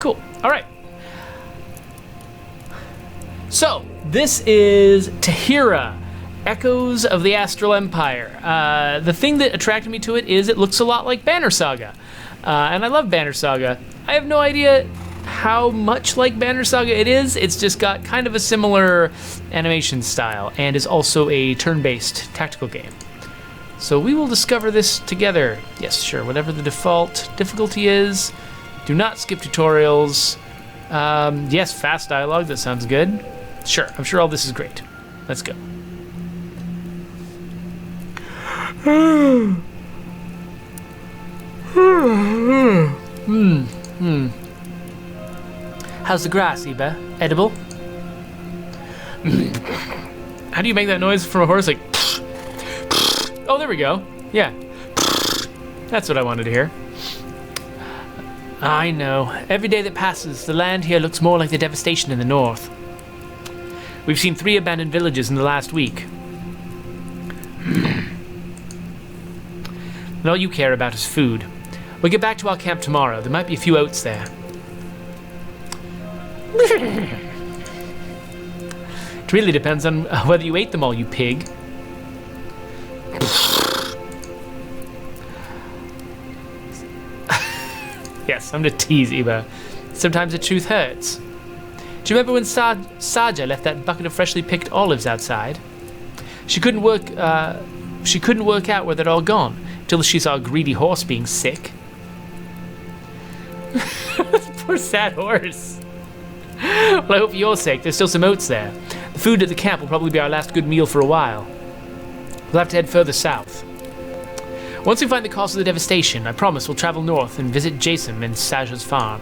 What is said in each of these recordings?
Cool. All right. So, this is Tahira, Echoes of the Astral Empire. The thing that attracted me to it is it looks a lot like Banner Saga. And I love Banner Saga. I have no idea how much like Banner Saga it is. It's just got kind of a similar animation style and is also a turn-based tactical game. So we will discover this together. Yes, sure, whatever the default difficulty is. Do not skip tutorials. Yes, fast dialogue, that sounds good. Sure, I'm sure all this is great. Let's go. How's the grass, Iba? Edible? How do you make that noise from a horse? Like, oh, there we go. Yeah. That's what I wanted to hear. I know. Every day that passes, the land here looks more like the devastation in the north. We've seen 3 abandoned villages in the last week. And all you care about is food. We'll get back to our camp tomorrow. There might be a few oats there. It really depends on whether you ate them all, you pig. Yes, I'm gonna tease Iba. Sometimes the truth hurts. Do you remember when Saja left that bucket of freshly picked olives outside? She couldn't work out where they'd all gone until she saw a greedy horse being sick. Poor sad horse. Well, I hope for your sake there's still some oats there. The food at the camp will probably be our last good meal for a while. We'll have to head further south. Once we find the cause of the devastation, I promise we'll travel north and visit Jason and Saja's farm.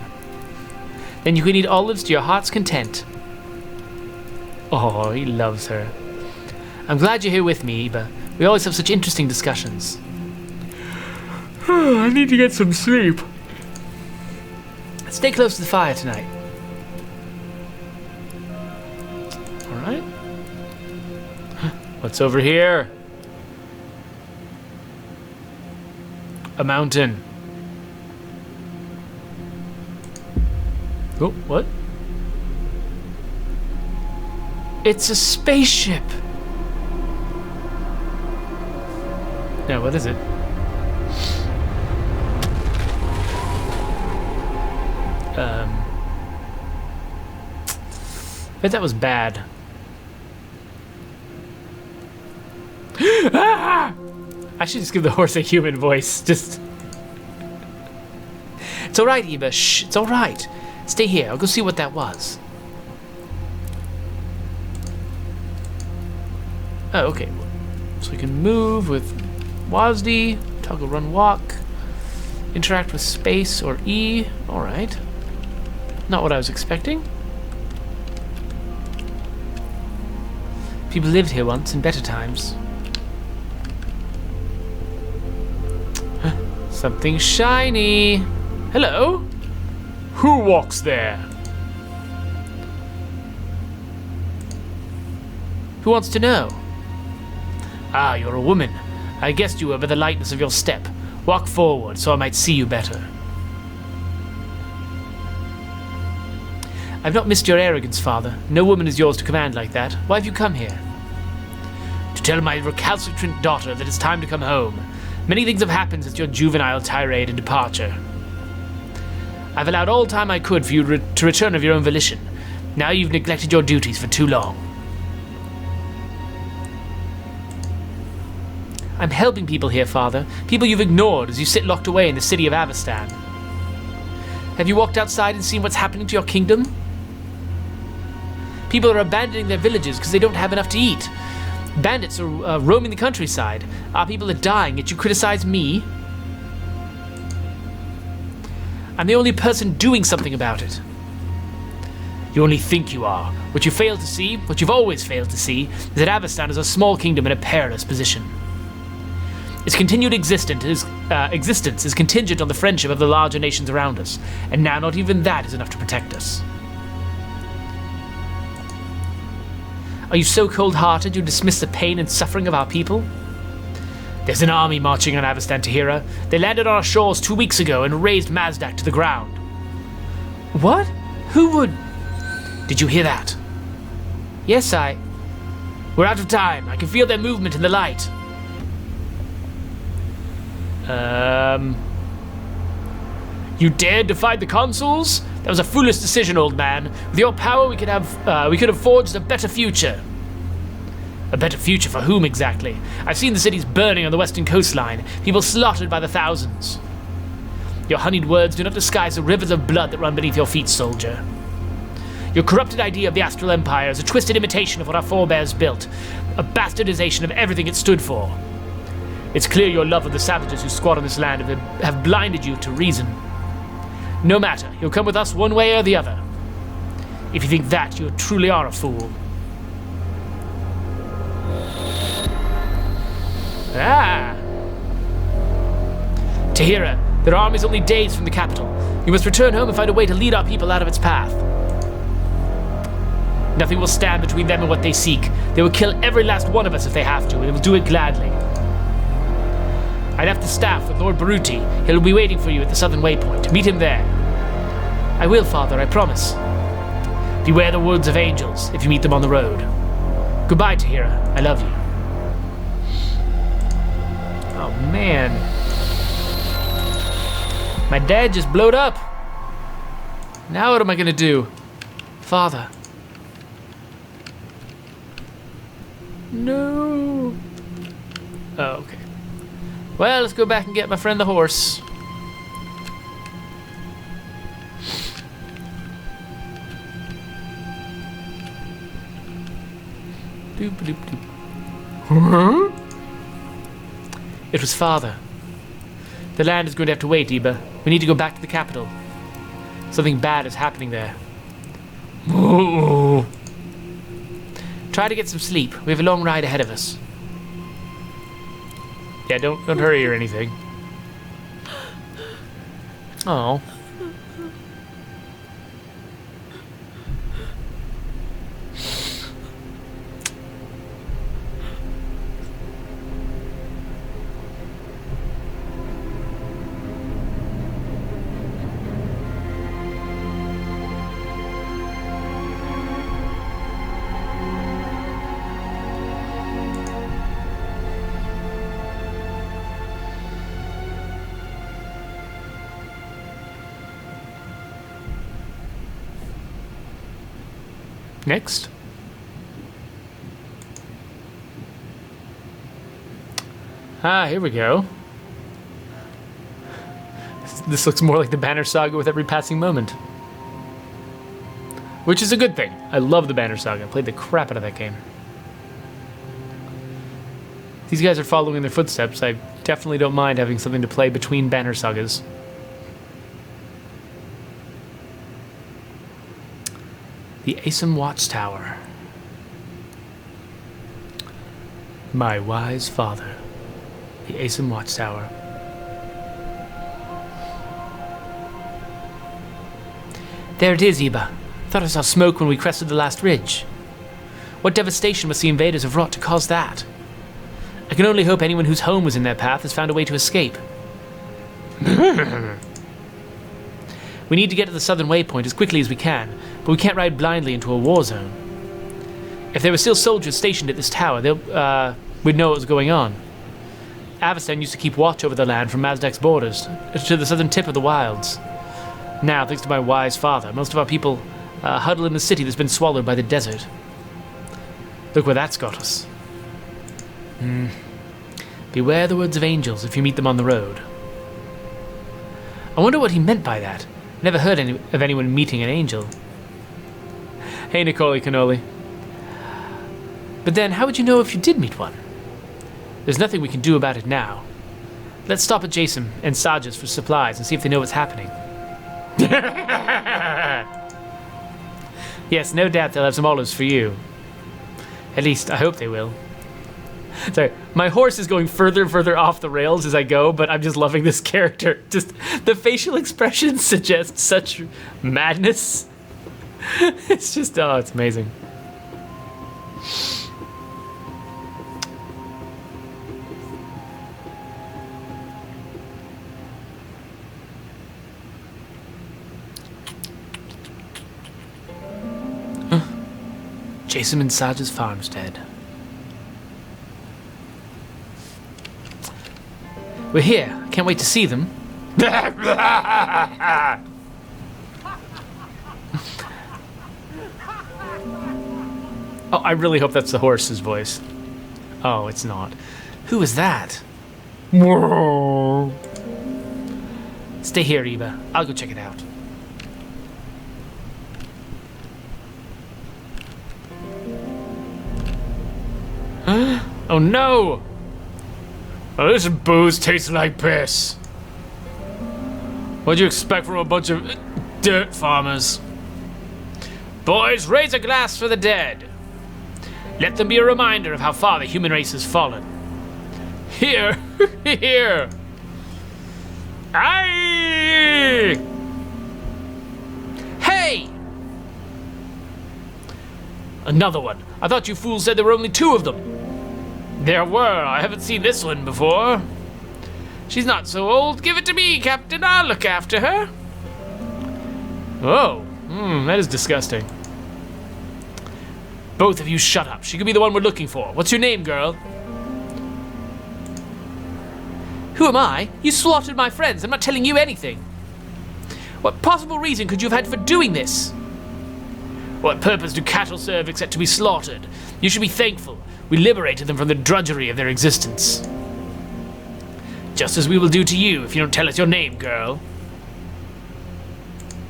Then you can eat olives to your heart's content. Oh, he loves her. I'm glad you're here with me, Iba. We always have such interesting discussions. I need to get some sleep. Stay close to the fire tonight. All right. What's over here? A mountain. Oh, what? It's a spaceship. Now, what is it? I bet that was bad. Ah! I should just give the horse a human voice. Just. It's all right, Iba. Shh. It's all right. Stay here. I'll go see what that was. Oh, okay. So we can move with WASD, toggle run walk, interact with space or E. All right. Not what I was expecting. People lived here once in better times. Something shiny. Hello? Who walks there? Who wants to know? Ah, you're a woman. I guessed you were by the lightness of your step. Walk forward so I might see you better. I've not missed your arrogance, father. No woman is yours to command like that. Why have you come here? To tell my recalcitrant daughter that it's time to come home. Many things have happened since your juvenile tirade and departure. I've allowed all time I could for you to return of your own volition. Now you've neglected your duties for too long. I'm helping people here, father. People you've ignored as you sit locked away in the city of Avestan. Have you walked outside and seen what's happening to your kingdom? People are abandoning their villages because they don't have enough to eat. Bandits are roaming the countryside. Our people are dying, yet you criticize me? I'm the only person doing something about it. You only think you are. What you fail to see, what you've always failed to see, is that Avestan is a small kingdom in a perilous position. Its continued existence is contingent on the friendship of the larger nations around us, and now not even that is enough to protect us. Are you so cold-hearted you dismiss the pain and suffering of our people? There's an army marching on Avestan, Tahira. They landed on our shores 2 weeks ago and razed Mazdak to the ground. What? Who would? Did you hear that? Yes, We're out of time. I can feel their movement in the light. You dared defy the consuls? That was a foolish decision, old man. With your power, we could have forged a better future. A better future for whom exactly? I've seen the cities burning on the western coastline, people slaughtered by the thousands. Your honeyed words do not disguise the rivers of blood that run beneath your feet, soldier. Your corrupted idea of the Astral Empire is a twisted imitation of what our forebears built, a bastardization of everything it stood for. It's clear your love of the savages who squat on this land have blinded you to reason. No matter, you'll come with us one way or the other. If you think that, you truly are a fool. Tahira, their army is only days from the capital. You must return home and find a way to lead our people out of its path. Nothing will stand between them and what they seek. They will kill every last one of us if they have to, and they will do it gladly. I left the staff with Lord Baruti. He'll be waiting for you at the southern waypoint. Meet him there. I will, Father, I promise. Beware the woods of angels if you meet them on the road. Goodbye, Tahira. I love you. Oh, man. My dad just blowed up. Now what am I gonna do? Father. No. Oh, okay. Well, let's go back and get my friend the horse. Doop, doop, doop. Huh? It was Father. The land is going to have to wait, Iba. We need to go back to the capital. Something bad is happening there. Oh. Try to get some sleep. We have a long ride ahead of us. Yeah, don't hurry or anything. Oh. Next. Here we go. This looks more like the Banner Saga with every passing moment. Which is a good thing. I love the Banner Saga. I played the crap out of that game. These guys are following in their footsteps. I definitely don't mind having something to play between Banner Sagas. The Asum Watchtower. My wise father. The Asum Watchtower. There it is, Iba. Thought I saw smoke when we crested the last ridge. What devastation must the invaders have wrought to cause that? I can only hope anyone whose home was in their path has found a way to escape. We need to get to the southern waypoint as quickly as we can, but we can't ride blindly into a war zone. If there were still soldiers stationed at this tower, we'd know what was going on. Avestan used to keep watch over the land from Mazdak's borders to the southern tip of the wilds. Now, thanks to my wise father, most of our people huddle in the city that's been swallowed by the desert. Look where that's got us. Beware the words of angels if you meet them on the road. I wonder what he meant by that. Never heard of anyone meeting an angel. Hey, Nicoli Cannoli. But then, how would you know if you did meet one? There's nothing we can do about it now. Let's stop at Jason and Sajas for supplies and see if they know what's happening. Yes, no doubt they'll have some olives for you. At least, I hope they will. Sorry, my horse is going further and further off the rails as I go, but I'm just loving this character. Just the facial expressions suggest such madness. It's just, oh, it's amazing. Jason and Saja's farmstead. We're here. I can't wait to see them. Oh, I really hope that's the horse's voice. Oh, it's not. Who is that? Stay here, Reba. I'll go check it out. Oh no! Oh, this booze tastes like piss. What'd you expect from a bunch of dirt farmers? Boys, raise a glass for the dead. Let them be a reminder of how far the human race has fallen. Here, here. Aye! Hey! Another one. I thought you fools said there were only 2 of them. There were. I haven't seen this one before. She's not so old. Give it to me, Captain. I'll look after her. Oh, that is disgusting. Both of you shut up. She could be the one we're looking for. What's your name, girl? Who am I? You slaughtered my friends. I'm not telling you anything. What possible reason could you have had for doing this? What purpose do cattle serve except to be slaughtered? You should be thankful. We liberated them from the drudgery of their existence. Just as we will do to you if you don't tell us your name, girl.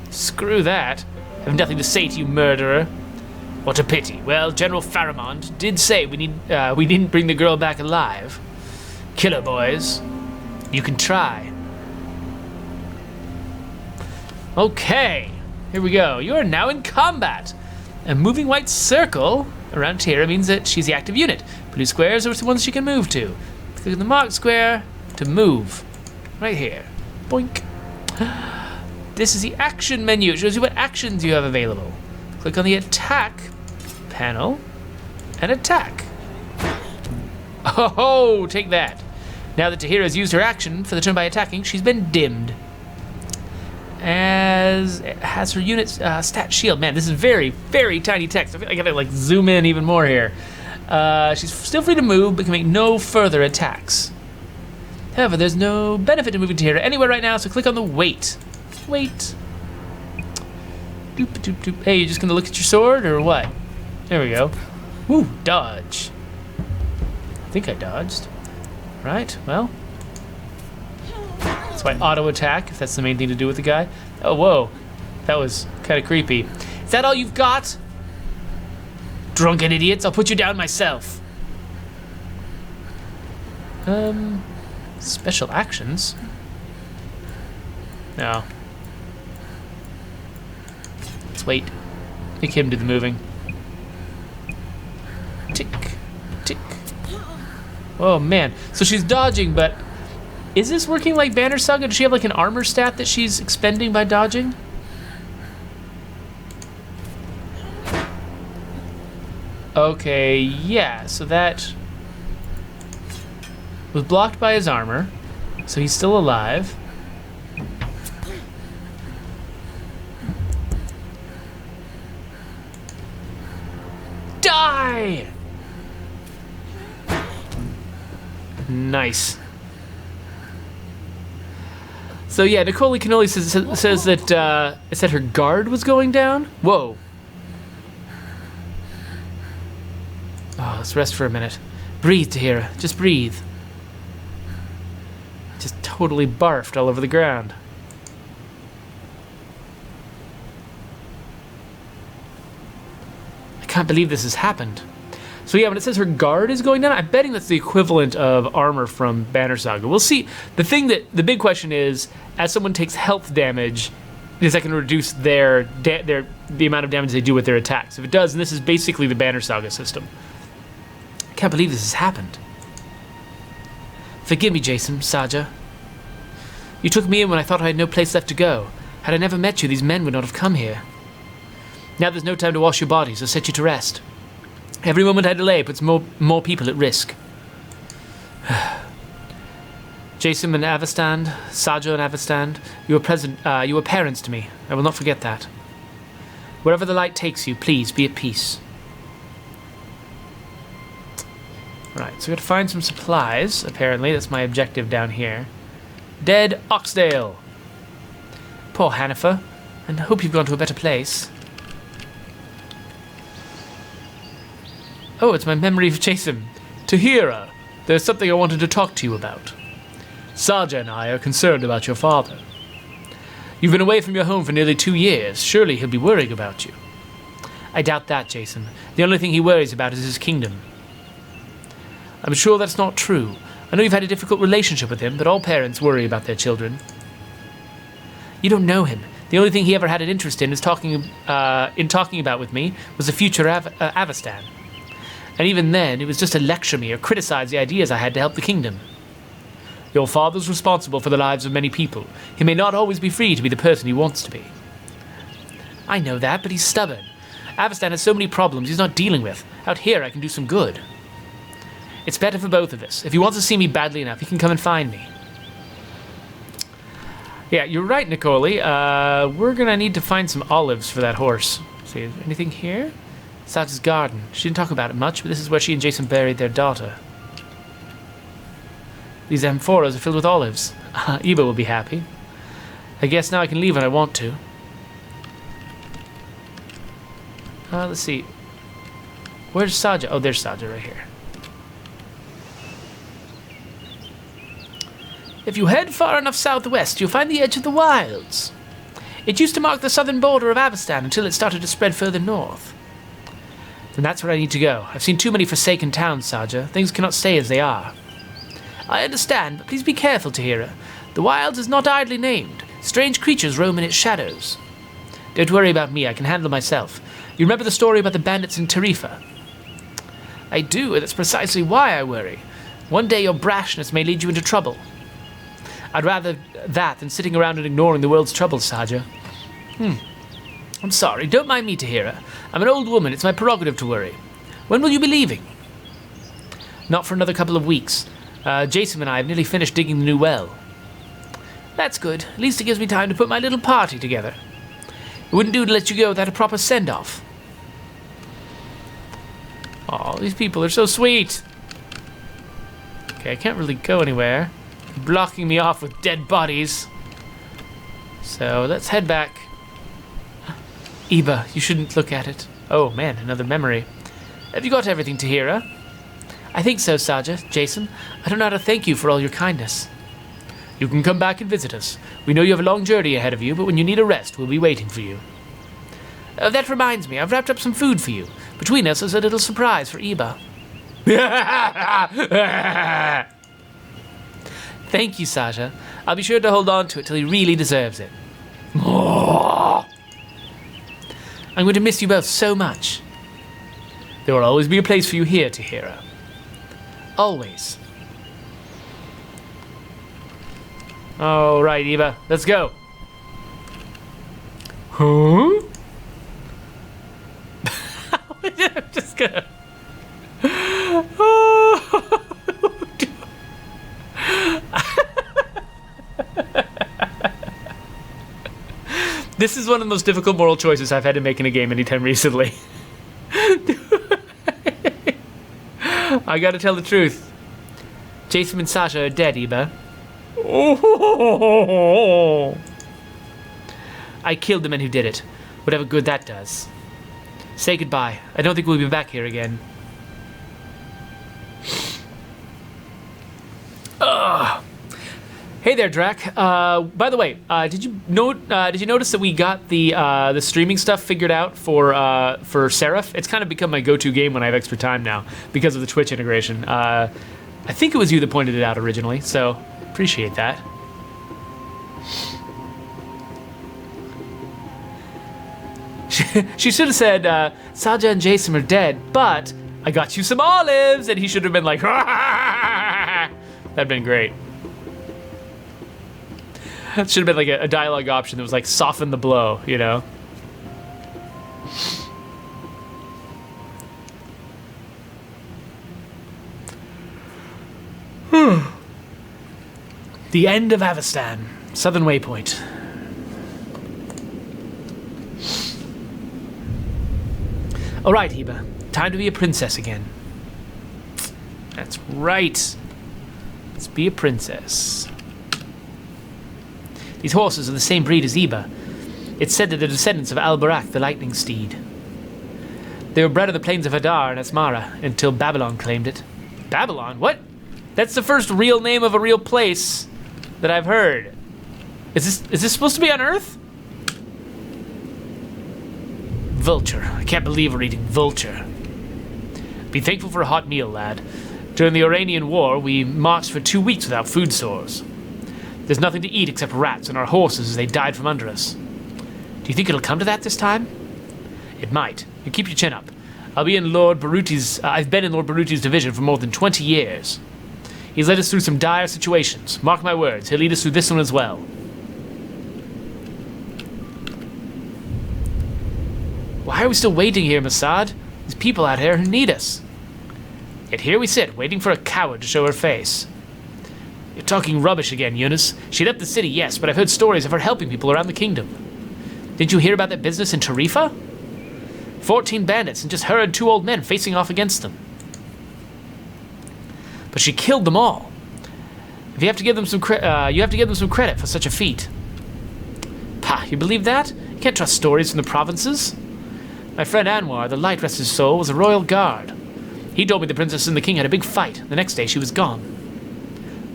Screw that. I have nothing to say to you, murderer. What a pity. Well, General Faramond did say we didn't bring the girl back alive. Killer boys. You can try. Okay, here we go. You are now in combat. A moving white circle around Tahira means that she's the active unit. Blue squares are the ones she can move to. Click on the marked square to move. Right here. Boink. This is the action menu. It shows you what actions you have available. Click on the attack panel and attack. Oh, take that. Now that Tahira has used her action for the turn by attacking, she's been dimmed. As it has her unit's stat shield. Man, this is very, very tiny text. I feel like I gotta like zoom in even more here. She's still free to move, but can make no further attacks. However, there's no benefit to moving Tahira anywhere right now, so click on the wait. Wait. Doop, doop, doop. Hey, you just gonna look at your sword, or what? There we go. Woo, dodge. I think I dodged. Right, well. That's why auto attack, if that's the main thing to do with the guy. Oh, whoa. That was kind of creepy. Is that all you've got? Drunken idiots, I'll put you down myself. Special actions? No. Let's wait. Make him do the moving. Tick, tick. Oh man, so she's dodging, but is this working like Banner Saga? Does she have like an armor stat that she's expending by dodging? Okay, yeah, so that was blocked by his armor, so he's still alive. Die! Nice. So yeah, Nicole Cannoli says that it said her guard was going down. Whoa. Oh, let's rest for a minute. Breathe, Tahira. Just breathe. Just totally barfed all over the ground. I can't believe this has happened. So yeah, when it says her guard is going down, I'm betting that's the equivalent of armor from Banner Saga. We'll see. The big question is, as someone takes health damage, is that going to reduce the amount of damage they do with their attacks? If it does, then this is basically the Banner Saga system. I can't believe this has happened. Forgive me, Jason, Saja. You took me in when I thought I had no place left to go. Had I never met you, these men would not have come here. Now there's no time to wash your bodies or set you to rest. Every moment I delay puts more people at risk. Jason and Avastan, Sajo and Avastan, you were parents to me. I will not forget that. Wherever the light takes you, please be at peace. Right, so we got to find some supplies, apparently. That's my objective down here. Dead Oxdale. Poor Hanifa. And I hope you've gone to a better place. Oh, it's my memory of Jason. Tahira, there's something I wanted to talk to you about. Saja and I are concerned about your father. You've been away from your home for nearly 2 years. Surely he'll be worrying about you. I doubt that, Jason. The only thing he worries about is his kingdom. I'm sure that's not true. I know you've had a difficult relationship with him, but all parents worry about their children. You don't know him. The only thing he ever had an interest in is talking about with me was the future Avestan. And even then, it was just to lecture me or criticize the ideas I had to help the kingdom. Your father's responsible for the lives of many people. He may not always be free to be the person he wants to be. I know that, but he's stubborn. Avestan has so many problems he's not dealing with. Out here, I can do some good. It's better for both of us. If he wants to see me badly enough, he can come and find me. Yeah, you're right, Nicole. We're gonna need to find some olives for that horse. See, is there anything here? Saja's garden. She didn't talk about it much, but this is where she and Jason buried their daughter. These amphoras are filled with olives. Iba will be happy. I guess now I can leave when I want to. Let's see. Where's Saja? Oh, there's Saja right here. If you head far enough southwest, you'll find the edge of the wilds. It used to mark the southern border of Avestan until it started to spread further north. Then that's where I need to go. I've seen too many forsaken towns, Saja. Things cannot stay as they are. I understand, but please be careful, Tahira. The wilds is not idly named. Strange creatures roam in its shadows. Don't worry about me, I can handle myself. You remember the story about the bandits in Tarifa? I do, and that's precisely why I worry. One day your brashness may lead you into trouble. I'd rather that than sitting around and ignoring the world's troubles, Saja. I'm sorry, don't mind me, Tahira. I'm an old woman, it's my prerogative to worry. When will you be leaving? Not for another couple of weeks. Jason and I have nearly finished digging the new well. That's good. At least it gives me time to put my little party together. It wouldn't do to let you go without a proper send-off. Oh, these people are so sweet. Okay, I can't really go anywhere. They're blocking me off with dead bodies. So let's head back. Iba, you shouldn't look at it. Oh man, another memory. Have you got everything, Tahira? I think so, Saja. Jason, I don't know how to thank you for all your kindness. You can come back and visit us. We know you have a long journey ahead of you, but when you need a rest, we'll be waiting for you. That reminds me, I've wrapped up some food for you. Between us is a little surprise for Iba. Thank you, Saja. I'll be sure to hold on to it till he really deserves it. I'm going to miss you both so much. There will always be a place for you here, Tahira. Always. All right, Iba, let's go. Huh? I'm just gonna... This is one of the most difficult moral choices I've had to make in a game anytime recently. I gotta tell the truth. Jason and Sasha are dead, Iba. I killed the men who did it. Whatever good that does. Say goodbye. I don't think we'll be back here again. Ugh. Hey there, Drac. By the way, did you notice that we got the streaming stuff figured out for Seraph? It's kind of become my go-to game when I have extra time now because of the Twitch integration. I think it was you that pointed it out originally, so appreciate that. She should have said, Saja and Jason are dead, but I got you some olives, and he should have been like, that'd been great. It should have been like a dialogue option that was like, soften the blow, you know? The end of Avestan, Southern Waypoint. All right, Heba, time to be a princess again. That's right. Let's be a princess. These horses are the same breed as Iba. It's said that they're descendants of Al-Barak, the lightning steed. They were bred on the plains of Hadar and Asmara until Babylon claimed it. Babylon? What? That's the first real name of a real place that I've heard. Is this supposed to be on Earth? Vulture. I can't believe we're eating vulture. Be thankful for a hot meal, lad. During the Iranian War, we marched for 2 weeks without food stores. There's nothing to eat except rats and our horses as they died from under us. Do you think it'll come to that this time? It might. You keep your chin up. I've been in Lord Baruti's division for more than 20 years. He's led us through some dire situations. Mark my words, he'll lead us through this one as well. Why are we still waiting here, Masad? There's people out here who need us. Yet here we sit, waiting for a coward to show her face. You're talking rubbish again, Eunice. She left the city, yes, but I've heard stories of her helping people around the kingdom. Didn't you hear about that business in Tarifa? 14 bandits and just her and 2 old men facing off against them. But she killed them all. You have to give them some credit for such a feat. Pah, you believe that? You can't trust stories from the provinces. My friend Anwar, the light rest his soul, was a royal guard. He told me the princess and the king had a big fight. The next day she was gone.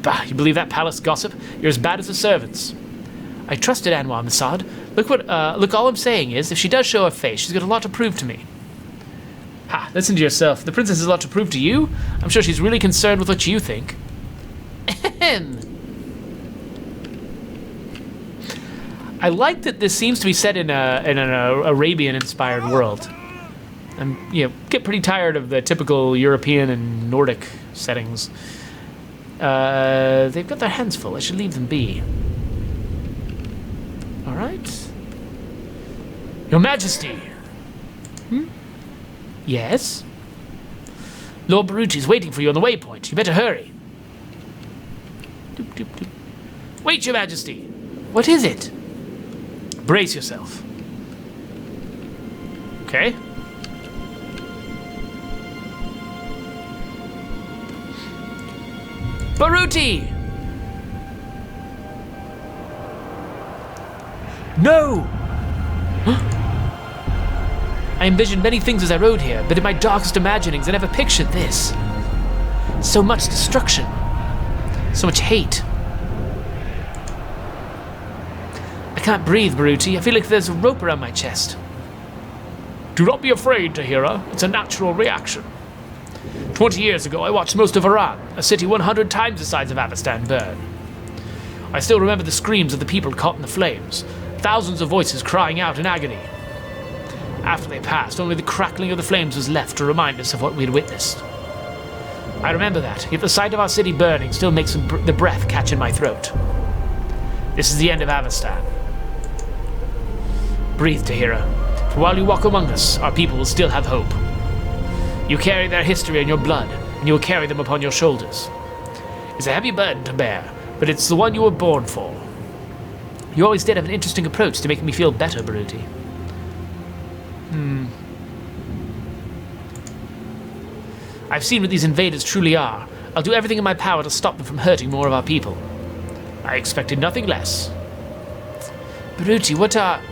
Bah, you believe that palace gossip? You're as bad as the servants. I trusted Anwar, Masad. Look, all I'm saying is, if she does show her face, she's got a lot to prove to me. Ha, listen to yourself. The princess has a lot to prove to you? I'm sure she's really concerned with what you think. I like that this seems to be set in an Arabian-inspired world. I'm, get pretty tired of the typical European and Nordic settings. They've got their hands full. I should leave them be. All right. Your Majesty. Yes? Lord Baruti's waiting for you on the waypoint. You better hurry. Doop, doop, doop. Wait, Your Majesty. What is it? Brace yourself. Okay. Baruti! No! I envisioned many things as I rode here, but in my darkest imaginings I never pictured this. So much destruction. So much hate. I can't breathe, Baruti. I feel like there's a rope around my chest. Do not be afraid, Tahira. It's a natural reaction. 20 years ago, I watched most of Iran, a city 100 times the size of Avestan, burn. I still remember the screams of the people caught in the flames, thousands of voices crying out in agony. After they passed, only the crackling of the flames was left to remind us of what we had witnessed. I remember that, yet the sight of our city burning still makes the breath catch in my throat. This is the end of Avestan. Breathe, Tahira, for while you walk among us, our people will still have hope. You carry their history in your blood, and you will carry them upon your shoulders. It's a heavy burden to bear, but it's the one you were born for. You always did have an interesting approach to making me feel better, Baruti. I've seen what these invaders truly are. I'll do everything in my power to stop them from hurting more of our people. I expected nothing less. Baruti, what are...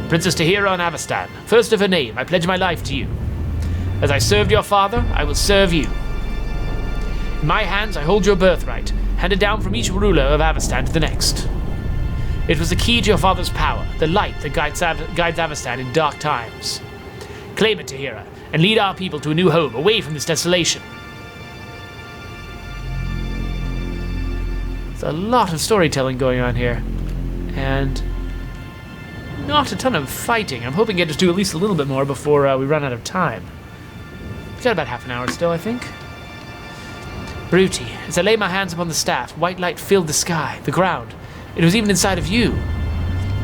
Princess Tahira on Avestan, first of her name, I pledge my life to you. As I served your father, I will serve you. In my hands, I hold your birthright, handed down from each ruler of Avestan to the next. It was the key to your father's power, the light that guides Avestan in dark times. Claim it, Tahira, and lead our people to a new home, away from this desolation. There's a lot of storytelling going on here, and not a ton of fighting. I'm hoping to just do at least a little bit more before we run out of time. We've got about half an hour still, I think. Baruti, as I lay my hands upon the staff, white light filled the sky, the ground. It was even inside of you.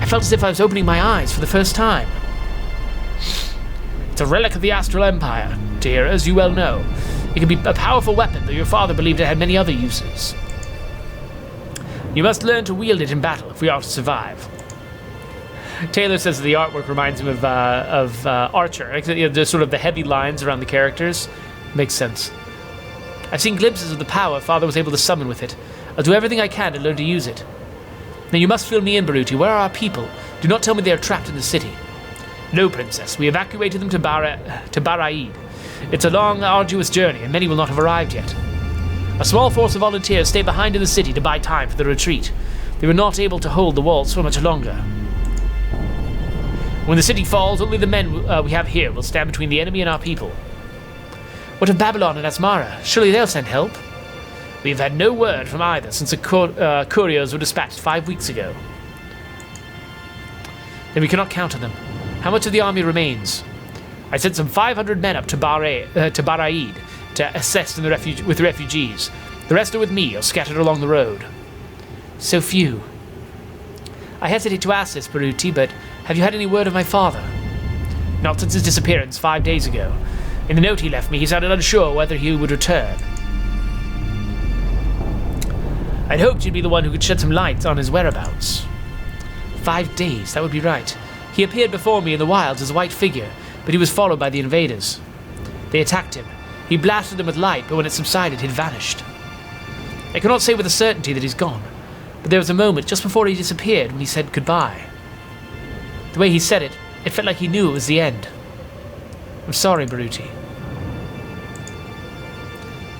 I felt as if I was opening my eyes for the first time. It's a relic of the Astral Empire, Tahira, as you well know. It can be a powerful weapon, though your father believed it had many other uses. You must learn to wield it in battle if we are to survive. Taylor says the artwork reminds him of Archer. The sort of the heavy lines around the characters. Makes sense. I've seen glimpses of the power Father was able to summon with it. I'll do everything I can to learn to use it. Now you must fill me in, Baruti. Where are our people? Do not tell me they are trapped in the city. No, Princess. We evacuated them to Baraid. It's a long, arduous journey, and many will not have arrived yet. A small force of volunteers stay behind in the city to buy time for the retreat. They were not able to hold the walls for much longer. When the city falls, only the men we have here will stand between the enemy and our people. What of Babylon and Asmara? Surely they'll send help. We have had no word from either since the couriers were dispatched 5 weeks ago. Then we cannot count on them. How much of the army remains? I sent some 500 men up to Baraid to assist in with the refugees. The rest are with me or scattered along the road. So few. I hesitate to ask this, Baruti, but have you had any word of my father? Not since his disappearance 5 days ago. In the note he left me, he sounded unsure whether he would return. I'd hoped you'd be the one who could shed some light on his whereabouts. 5 days, that would be right. He appeared before me in the wilds as a white figure, but he was followed by the invaders. They attacked him. He blasted them with light, but when it subsided, he'd vanished. I cannot say with a certainty that he's gone, but there was a moment just before he disappeared when he said goodbye. The way he said it, it felt like he knew it was the end. I'm sorry, Baruti.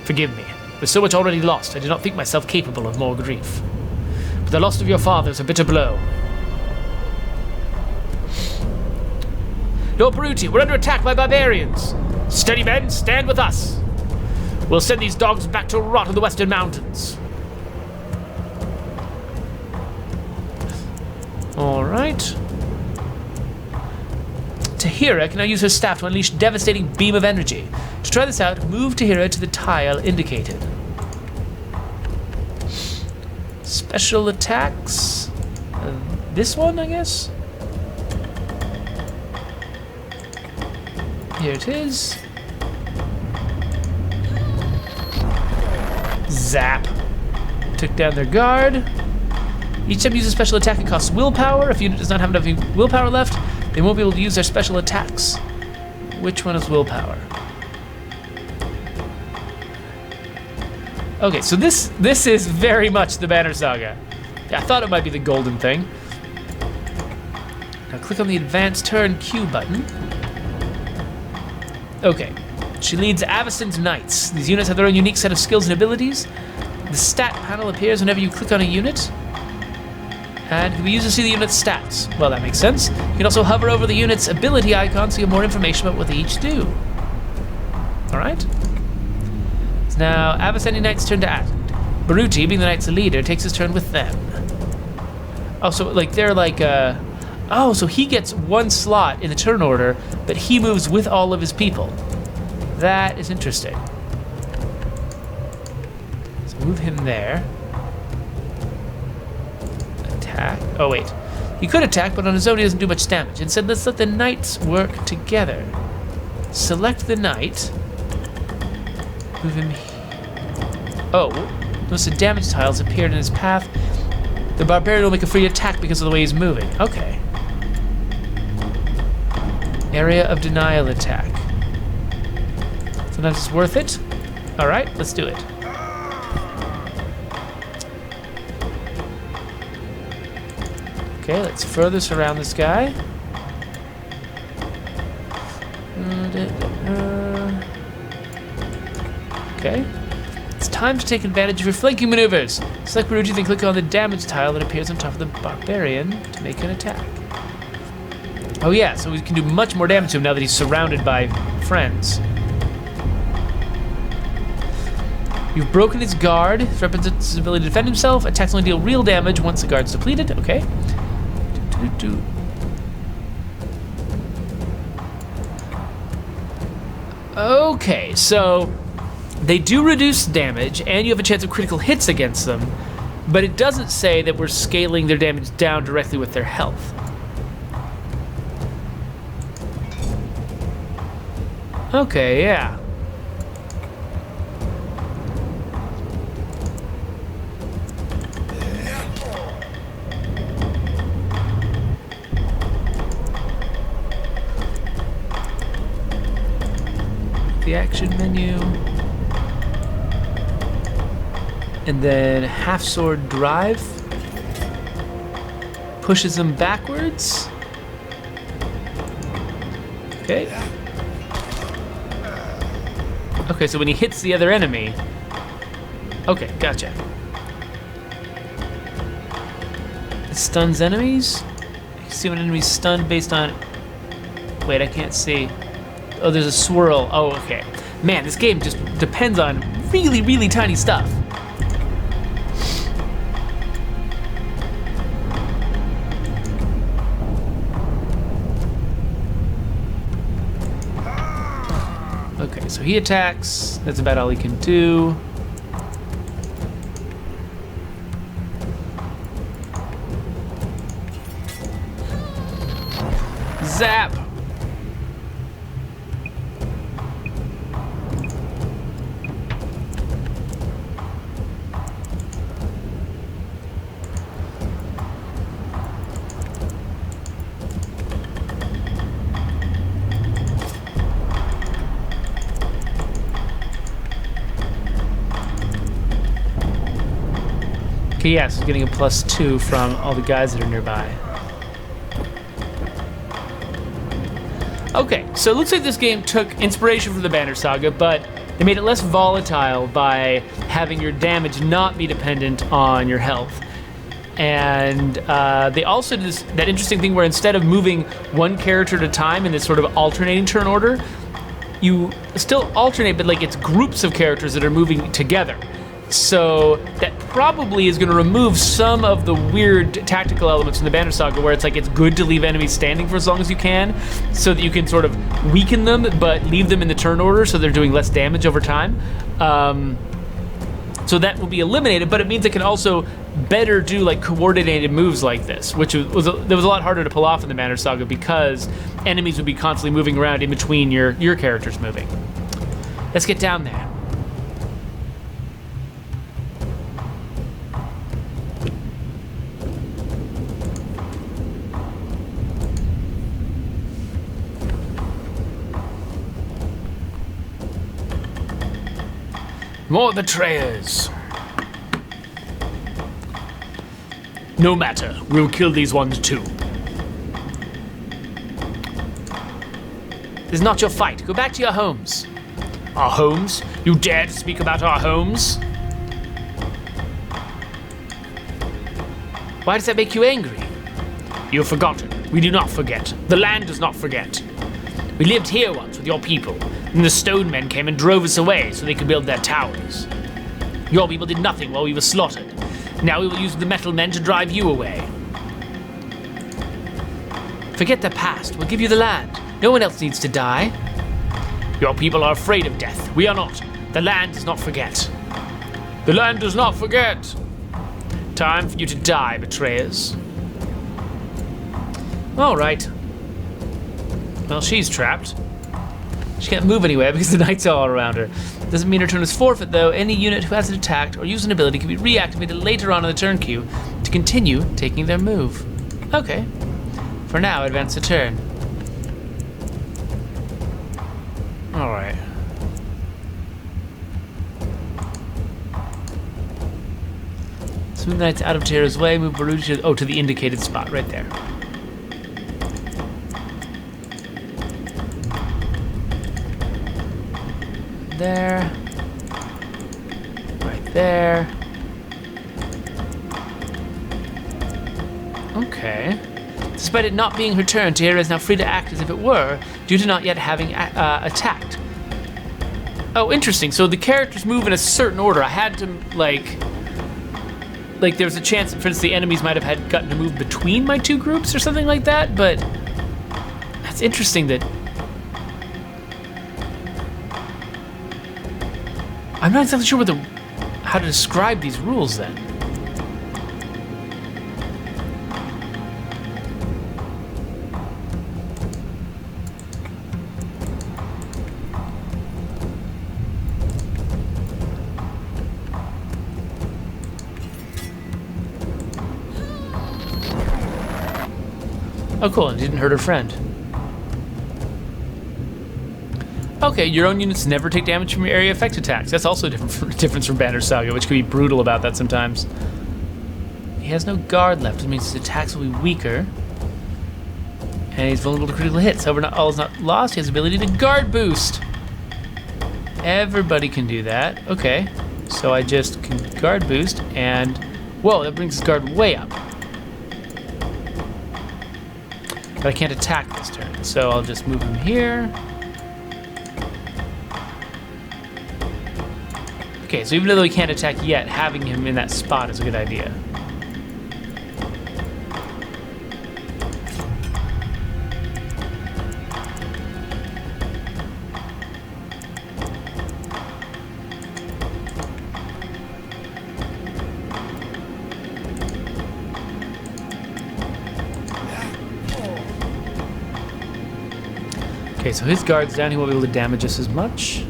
Forgive me. With so much already lost, I did not think myself capable of more grief. But the loss of your father is a bitter blow. Lord Baruti, we're under attack by barbarians. Steady, men, stand with us. We'll send these dogs back to rot in the western mountains. Alright. Tahira can now use her staff to unleash a devastating beam of energy. To try this out, move Tahira to the tile indicated. Special attacks. This one, I guess? Here it is. Zap. Took down their guard. Each time you use a special attack, it costs willpower. If a unit does not have enough willpower left, they won't be able to use their special attacks. Which one is willpower? Okay, so this is very much the Banner Saga. Yeah, I thought it might be the golden thing. Now click on the advanced turn Q button. Okay, she leads Avacyn's Knights. These units have their own unique set of skills and abilities. The stat panel appears whenever you click on a unit. And can be used to see the unit's stats. Well, that makes sense. You can also hover over the unit's ability icon so you have more information about what they each do. Alright. So now, Avacyn Knight's turn to act. Baruti, being the Knight's leader, takes his turn with them. Oh, so, like, they're like, oh, so he gets one slot in the turn order, but he moves with all of his people. That is interesting. So move him there. Attack. Oh, wait. He could attack, but on his own he doesn't do much damage. Instead, let's let the knights work together. Select the knight. Move him here. Oh, notice the damage tiles appeared in his path. The barbarian will make a free attack because of the way he's moving. Okay. Area of denial attack. Sometimes it's worth it. Alright, let's do it. Okay, let's further surround this guy. Okay. It's time to take advantage of your flanking maneuvers. Select Baruti, then click on the damage tile that appears on top of the barbarian to make an attack. Oh yeah, so we can do much more damage to him now that he's surrounded by friends. You've broken his guard. This represents his ability to defend himself. Attacks only deal real damage once the guard's depleted. Okay. Okay, so they do reduce damage, and you have a chance of critical hits against them, but it doesn't say that we're scaling their damage down directly with their health. Okay, yeah. The action menu. And then half sword drive pushes him backwards. Okay. Okay, so when he hits the other enemy. Okay, gotcha. It stuns enemies. You can see when an enemy's stunned based on. Wait, I can't see. Oh, there's a swirl. Oh, okay. Man, this game just depends on really, really tiny stuff. Okay, so he attacks. That's about all he can do. Zap! Okay, yes, getting a +2 from all the guys that are nearby. Okay, so it looks like this game took inspiration from the Banner Saga, but they made it less volatile by having your damage not be dependent on your health. And they also did that interesting thing where instead of moving one character at a time in this sort of alternating turn order, you still alternate, but like it's groups of characters that are moving together. So that probably is going to remove some of the weird tactical elements in the Banner Saga where it's like it's good to leave enemies standing for as long as you can so that you can sort of weaken them but leave them in the turn order so they're doing less damage over time. So that will be eliminated, but it means it can also better do like coordinated moves like this, which there was a lot harder to pull off in the Banner Saga because enemies would be constantly moving around in between your characters moving. Let's get down there. More betrayers. No matter, we'll kill these ones too. This is not your fight. Go back to your homes. Our homes? You dare to speak about our homes? Why does that make you angry? You have forgotten. We do not forget. The land does not forget. We lived here once with your people, and the stone men came and drove us away so they could build their towers. Your people did nothing while we were slaughtered. Now we will use the metal men to drive you away. Forget the past. We'll give you the land. No one else needs to die. Your people are afraid of death. We are not. The land does not forget. The land does not forget. Time for you to die, betrayers. All right. Well, she's trapped. She can't move anywhere because the knights are all around her. Doesn't mean her turn is forfeit, though. Any unit who hasn't attacked or used an ability can be reactivated later on in the turn queue to continue taking their move. Okay. For now, advance the turn. All right. Smooth the knights out of Tahira's way. Move Baruch to the indicated spot right there. There. Right there. Okay. Despite it not being her turn, Tahira is now free to act as if it were, due to not yet having attacked. Oh, interesting. So the characters move in a certain order. I had to, like there was a chance that, for instance, the enemies might have gotten to move between my two groups or something like that, but that's interesting that I'm not exactly sure how to describe these rules then. Oh, cool, and didn't hurt her friend. Okay, your own units never take damage from your area effect attacks. That's also a difference from Banner Saga, which can be brutal about that sometimes. He has no guard left, which means his attacks will be weaker. And he's vulnerable to critical hits. However, not all is not lost. He has the ability to guard boost. Everybody can do that. Okay, so I just can guard boost, and whoa, that brings his guard way up. But I can't attack this turn, so I'll just move him here. Okay, so even though he can't attack yet, having him in that spot is a good idea. Okay, so his guard's down, he won't be able to damage us as much.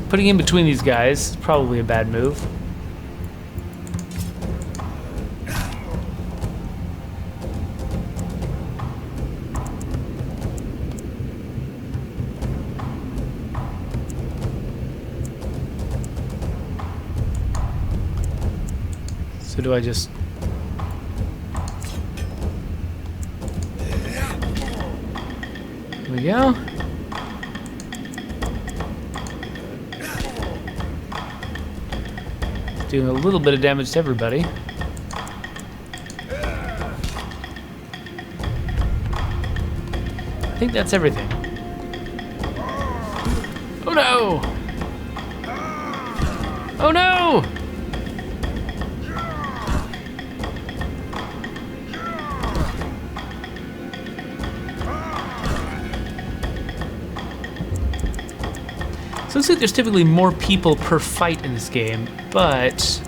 Putting in between these guys is probably a bad move. So do I just... There we go. Doing a little bit of damage to everybody. I think that's everything. Oh no! Oh no! So it looks like there's typically more people per fight in this game, but...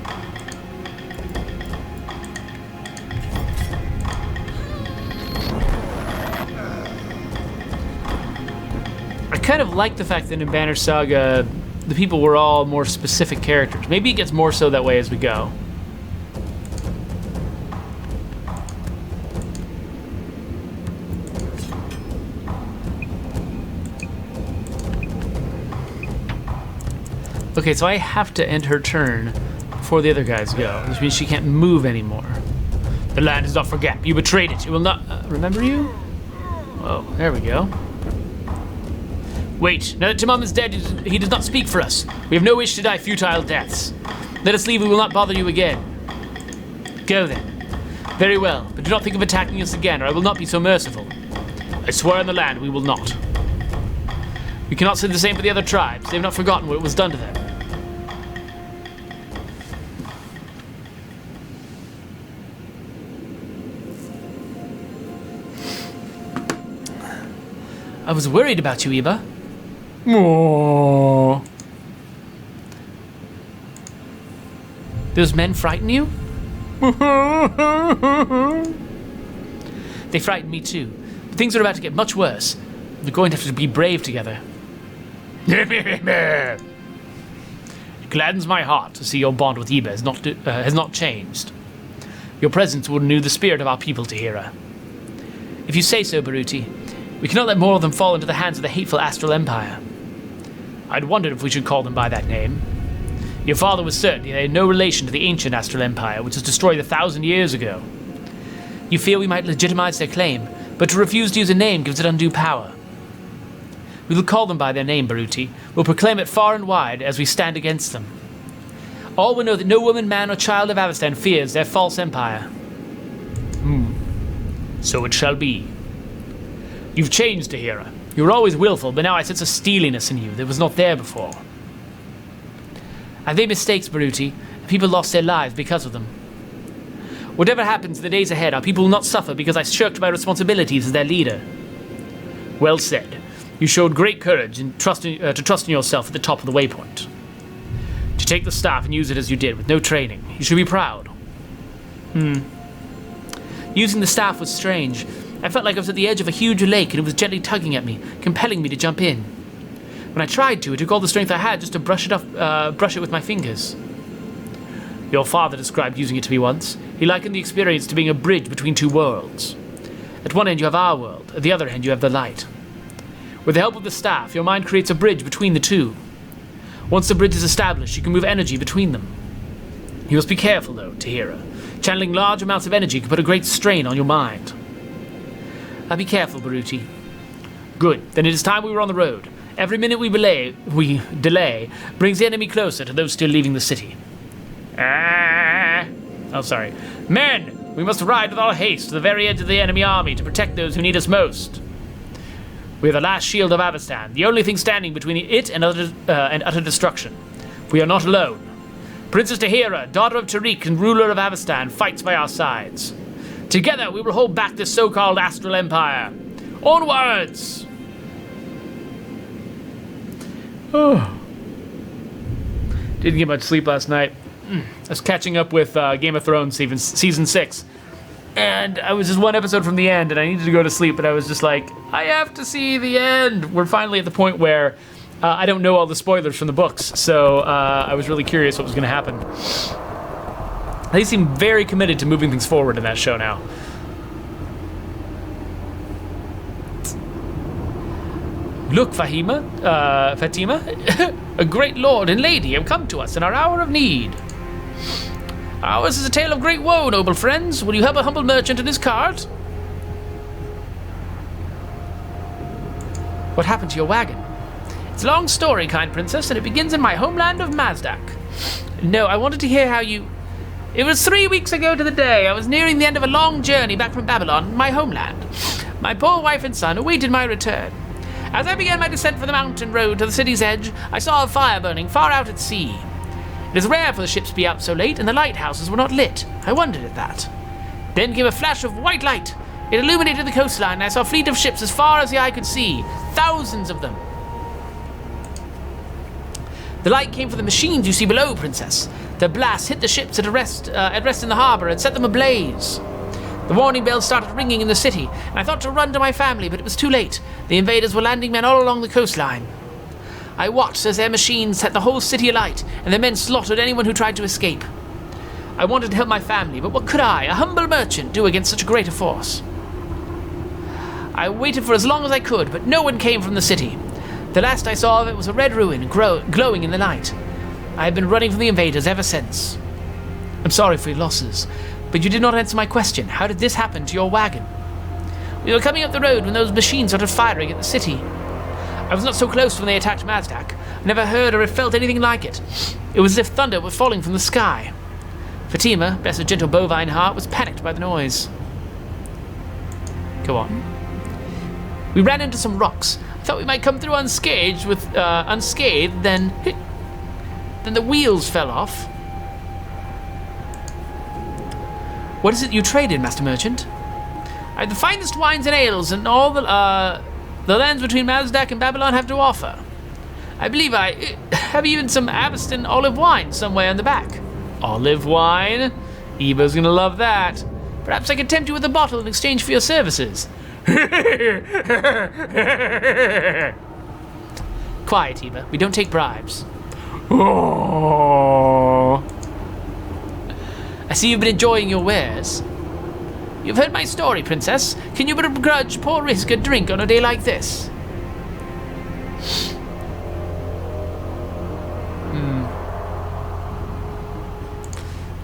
I kind of like the fact that in Banner Saga, the people were all more specific characters. Maybe it gets more so that way as we go. Okay, so I have to end her turn before the other guys go, which means she can't move anymore. The land does not forget. You betrayed it. It will not remember you? Oh, there we go. Wait, now that Tamam is dead, he does not speak for us. We have no wish to die futile deaths. Let us leave, we will not bother you again. Go then. Very well, but do not think of attacking us again, or I will not be so merciful. I swear on the land we will not. We cannot say the same for the other tribes. They have not forgotten what was done to them. I was worried about you, Iba. Aww. Those men frighten you? They frighten me too. But things are about to get much worse. We're going to have to be brave together. It gladdens my heart to see your bond with Iba has not changed. Your presence will renew the spirit of our people, Tahira. If you say so, Baruti, we cannot let more of them fall into the hands of the hateful Astral Empire. I'd wondered if we should call them by that name. Your father was certain they had no relation to the ancient Astral Empire, which was destroyed 1,000 years ago. You fear we might legitimize their claim, but to refuse to use a name gives it undue power. We will call them by their name, Baruti. We'll proclaim it far and wide as we stand against them. All will know that no woman, man, or child of Avestan fears their false empire. So it shall be. You've changed, Tahira. You were always willful, but now I sense a steeliness in you that was not there before. I've made mistakes, Baruti, and people lost their lives because of them. Whatever happens in the days ahead, our people will not suffer because I shirked my responsibilities as their leader. Well said. You showed great courage in to trust in yourself at the top of the waypoint. To take the staff and use it as you did, with no training. You should be proud. Using the staff was strange. I felt like I was at the edge of a huge lake and it was gently tugging at me, compelling me to jump in. When I tried to, it took all the strength I had just to brush it with my fingers. Your father described using it to me once. He likened the experience to being a bridge between two worlds. At one end you have our world, at the other end you have the light. With the help of the staff, your mind creates a bridge between the two. Once the bridge is established, you can move energy between them. You must be careful, though, Tahira. Channeling large amounts of energy can put a great strain on your mind. I'll be careful, Baruti. Good, then it is time we were on the road. Every minute we delay brings the enemy closer to those still leaving the city. Oh, sorry. Men, we must ride with all haste to the very edge of the enemy army to protect those who need us most. We are the last shield of Avestan, the only thing standing between it and utter destruction. We are not alone. Princess Tahira, daughter of Tariq and ruler of Avestan, fights by our sides. Together we will hold back this so-called Astral Empire. Onwards! Oh. Didn't get much sleep last night. I was catching up with Game of Thrones season 6. And I was just one episode from the end, and I needed to go to sleep, but I was just like, I have to see the end. We're finally at the point where I don't know all the spoilers from the books, so I was really curious what was going to happen. They seem very committed to moving things forward in that show now. Look, Fatima, a great lord and lady have come to us in our hour of need. Ours is a tale of great woe, noble friends. Will you help a humble merchant in his cart? What happened to your wagon? It's a long story, kind princess, and it begins in my homeland of Mazdak. No, I wanted to hear how you... It was 3 weeks ago to the day. I was nearing the end of a long journey back from Babylon, my homeland. My poor wife and son awaited my return. As I began my descent from the mountain road to the city's edge, I saw a fire burning far out at sea. It is rare for the ships to be out so late, and the lighthouses were not lit. I wondered at that. Then came a flash of white light. It illuminated the coastline, and I saw a fleet of ships as far as the eye could see. Thousands of them. The light came from the machines you see below, Princess. The blast hit the ships at rest in the harbor and set them ablaze. The warning bells started ringing in the city, and I thought to run to my family, but it was too late. The invaders were landing men all along the coastline. I watched as their machines set the whole city alight, and their men slaughtered anyone who tried to escape. I wanted to help my family, but what could I, a humble merchant, do against such a great force? I waited for as long as I could, but no one came from the city. The last I saw of it was a red ruin glowing in the night. I have been running from the invaders ever since. I'm sorry for your losses, but you did not answer my question. How did this happen to your wagon? We were coming up the road when those machines started firing at the city. I was not so close when they attacked Mazdak. I never heard or felt anything like it. It was as if thunder were falling from the sky. Fatima, bless her gentle bovine heart, was panicked by the noise. Go on. We ran into some rocks. I thought we might come through unscathed, then the wheels fell off. What is it you traded, Master Merchant? I have the finest wines and ales and all the lands between Mazdak and Babylon have to offer. I believe I have even some Avestan olive wine somewhere in the back. Olive wine? Eva's gonna love that. Perhaps I could tempt you with a bottle in exchange for your services. Quiet, Eva. We don't take bribes. Oh. I see you've been enjoying your wares. You've heard my story, Princess. Can you but begrudge poor Risk a drink on a day like this?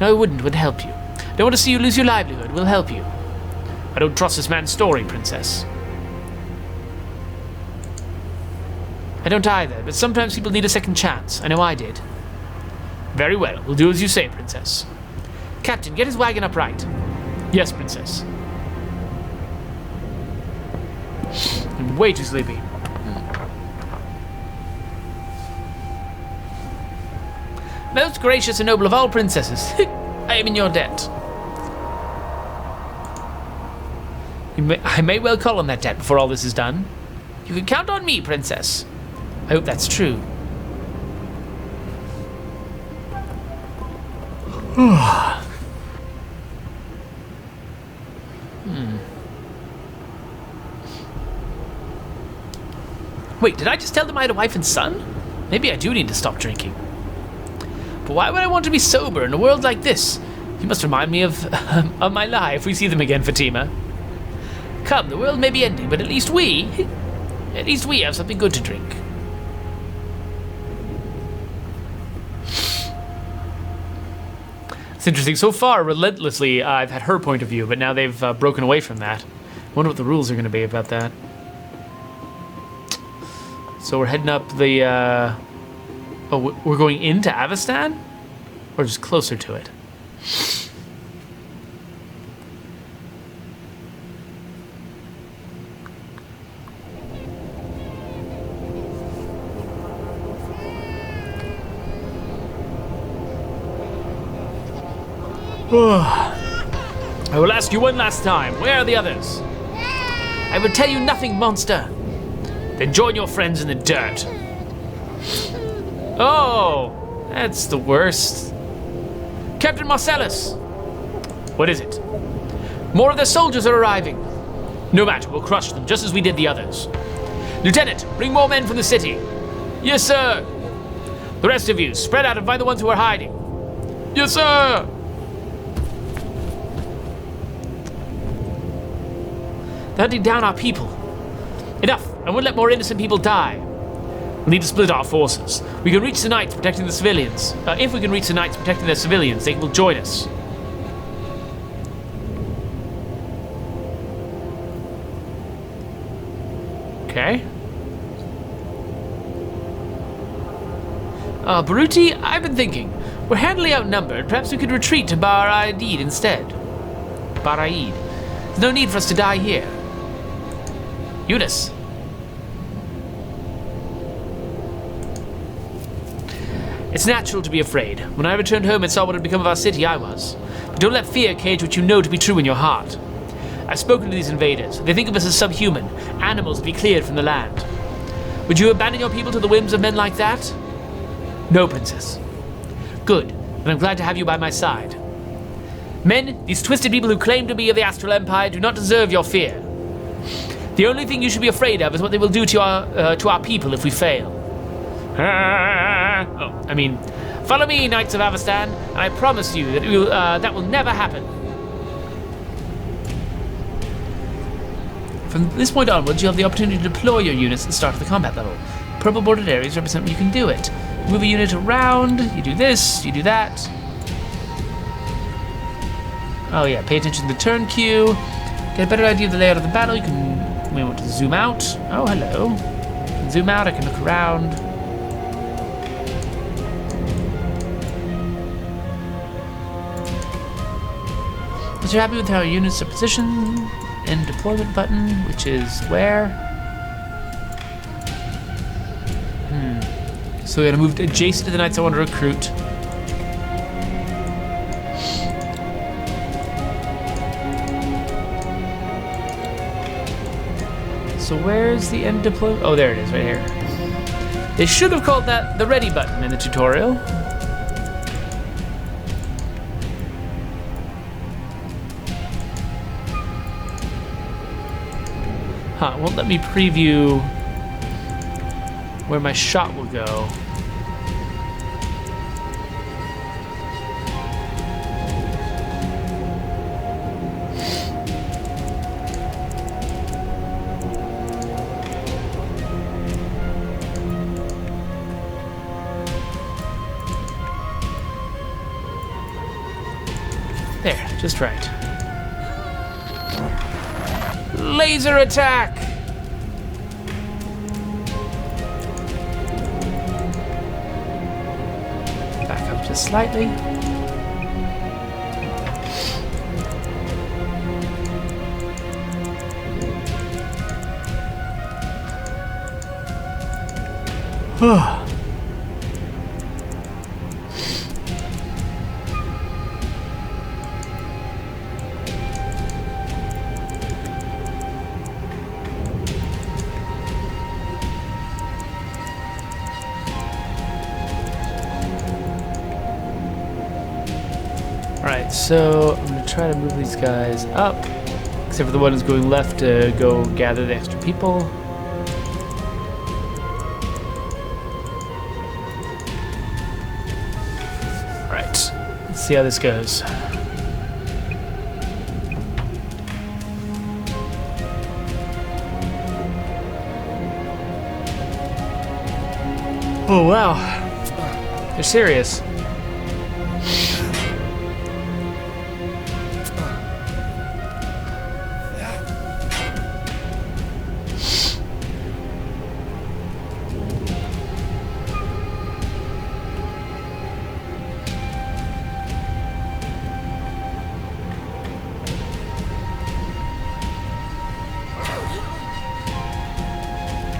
No, I wouldn't. Would help you. Don't want to see you lose your livelihood. We'll help you. I don't trust this man's story, Princess. I don't either, but sometimes people need a second chance. I know I did. Very well. We'll do as you say, Princess. Captain, get his wagon upright. Yes, Princess. I'm way too sleepy. Most gracious and noble of all princesses, I am in your debt. I may well call on that debt before all this is done. You can count on me, Princess. I hope that's true. Wait, did I just tell them I had a wife and son? Maybe I do need to stop drinking. But why would I want to be sober in a world like this? You must remind me of my lie if we see them again, Fatima. Come, the world may be ending, but at least we have something good to drink. It's interesting. So far, relentlessly, I've had her point of view, but now they've broken away from that. I wonder what the rules are going to be about that. So we're heading up the... Oh, we're going into Avestan? Or just closer to it? I will ask you one last time. Where are the others? I will tell you nothing, monster. Then join your friends in the dirt. Oh, that's the worst. Captain Marcellus. What is it? More of their soldiers are arriving. No matter, we'll crush them just as we did the others. Lieutenant, bring more men from the city. Yes, sir. The rest of you, spread out and find the ones who are hiding. Yes, sir. They're hunting down our people. Enough! I won't let more innocent people die. We need to split our forces. We can reach the Knights protecting the civilians. If we can reach the Knights protecting their civilians, they will join us. Okay. Baruti, I've been thinking. We're handily outnumbered. Perhaps we could retreat to Bar Aid instead. Bar Aid. There's no need for us to die here. Eunice. It's natural to be afraid. When I returned home and saw what had become of our city, I was. But don't let fear cage what you know to be true in your heart. I've spoken to these invaders. They think of us as subhuman, animals to be cleared from the land. Would you abandon your people to the whims of men like that? No, Princess. Good, and I'm glad to have you by my side. Men, these twisted people who claim to be of the Astral Empire do not deserve your fear. The only thing you should be afraid of is what they will do to our people if we fail. Follow me, Knights of Avestan, and I promise you that that will never happen. From this point onwards, you have the opportunity to deploy your units at the start of the combat level. Purple bordered areas represent when you can do it. Move a unit around, you do this, you do that. Oh yeah, pay attention to the turn queue. Get a better idea of the layout of the battle. We want to zoom out. Oh, hello. I can zoom out, I can look around. Once you're happy with how your units are positioned, end deployment button, which is where? So we're gonna move adjacent to the Knights I want to recruit. So where's the end deployment? Oh, there it is, right here. They should have called that the ready button in the tutorial. Huh, won't let me preview where my shot will go. There, just right. Laser attack! Back up just slightly. Alright, so I'm going to try to move these guys up, except for the one who's going left to go gather the extra people. Alright, let's see how this goes. Oh, wow. They're serious.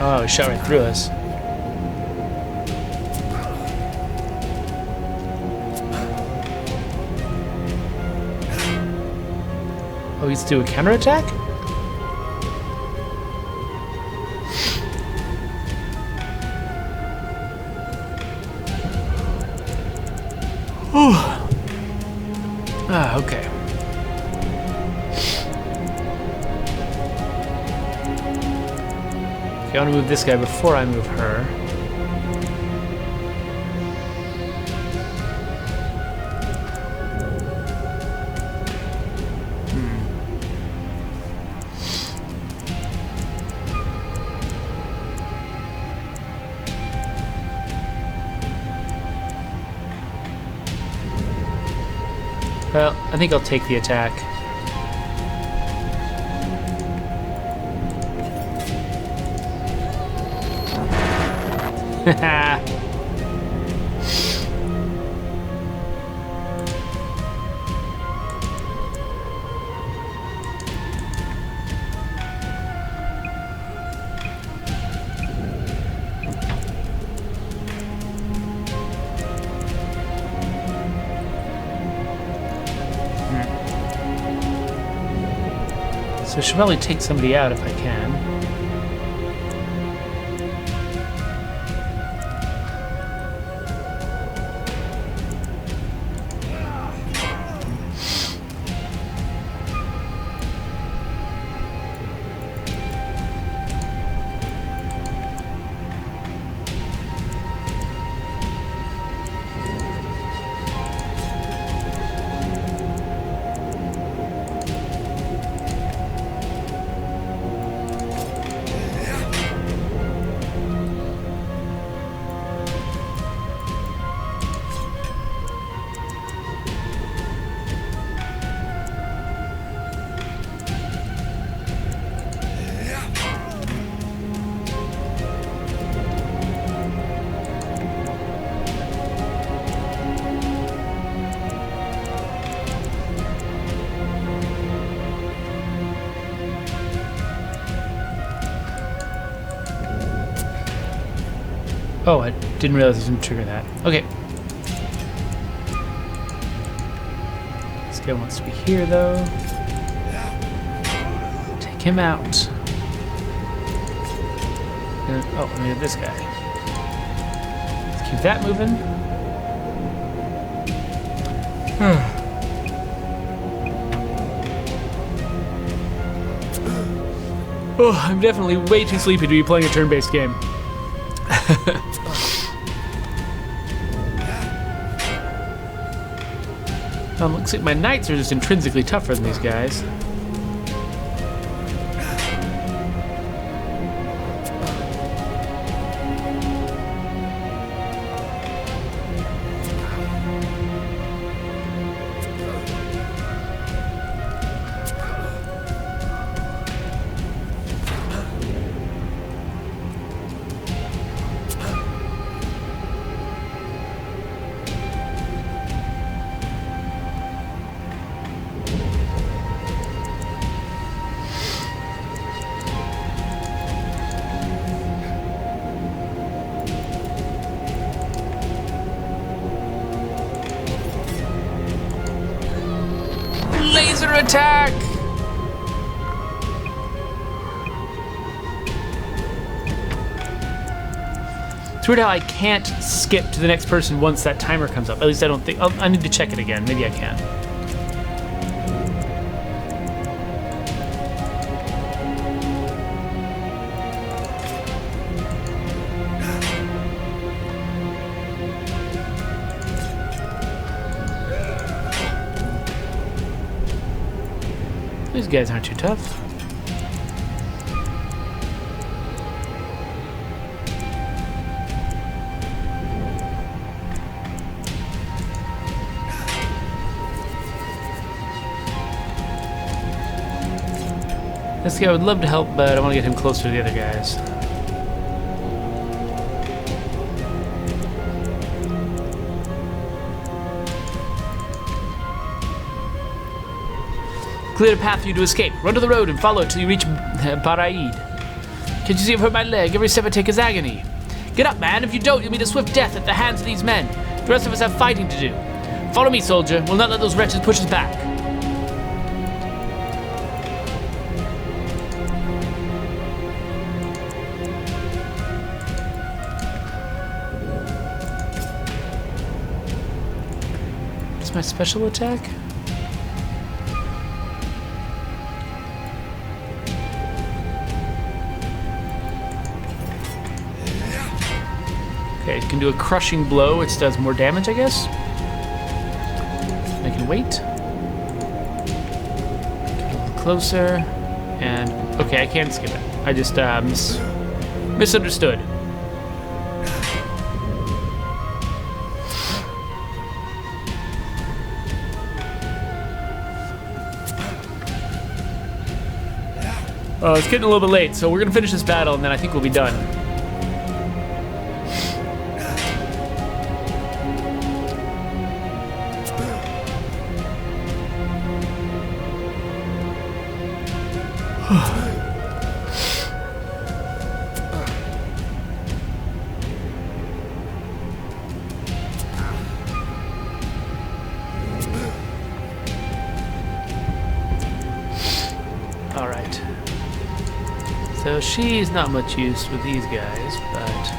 Oh, he shot right through us. Oh, he's do a counterattack? Oh. Ah, okay. Okay, I want to move this guy before I move her. Well, I think I'll take the attack. Haha. So I should probably take somebody out if I can. Oh, I didn't realize I was going to trigger that. Okay. This guy wants to be here, though. Take him out. Oh, let me get this guy. Let's keep that moving. Oh, I'm definitely way too sleepy to be playing a turn-based game. Looks like my knights are just intrinsically tougher than these guys. Laser attack! It's weird how I can't skip to the next person once that timer comes up. At least I don't think. I need to check it again. Maybe I can. These guys aren't too tough. This guy would love to help, but I want to get him closer to the other guys. Cleared a path for you to escape. Run to the road and follow it till you reach Baraid. Can't you see I've hurt my leg? Every step I take is agony. Get up, man. If you don't, you'll meet a swift death at the hands of these men. The rest of us have fighting to do. Follow me, soldier. We'll not let those wretches push us back. What's my special attack? Okay, it can do a crushing blow, which does more damage, I guess. I can wait. Get a little closer. And, okay, I can't skip it. I just misunderstood. It's getting a little bit late, so we're gonna finish this battle, and then I think we'll be done. Alright. So she's not much use with these guys, but...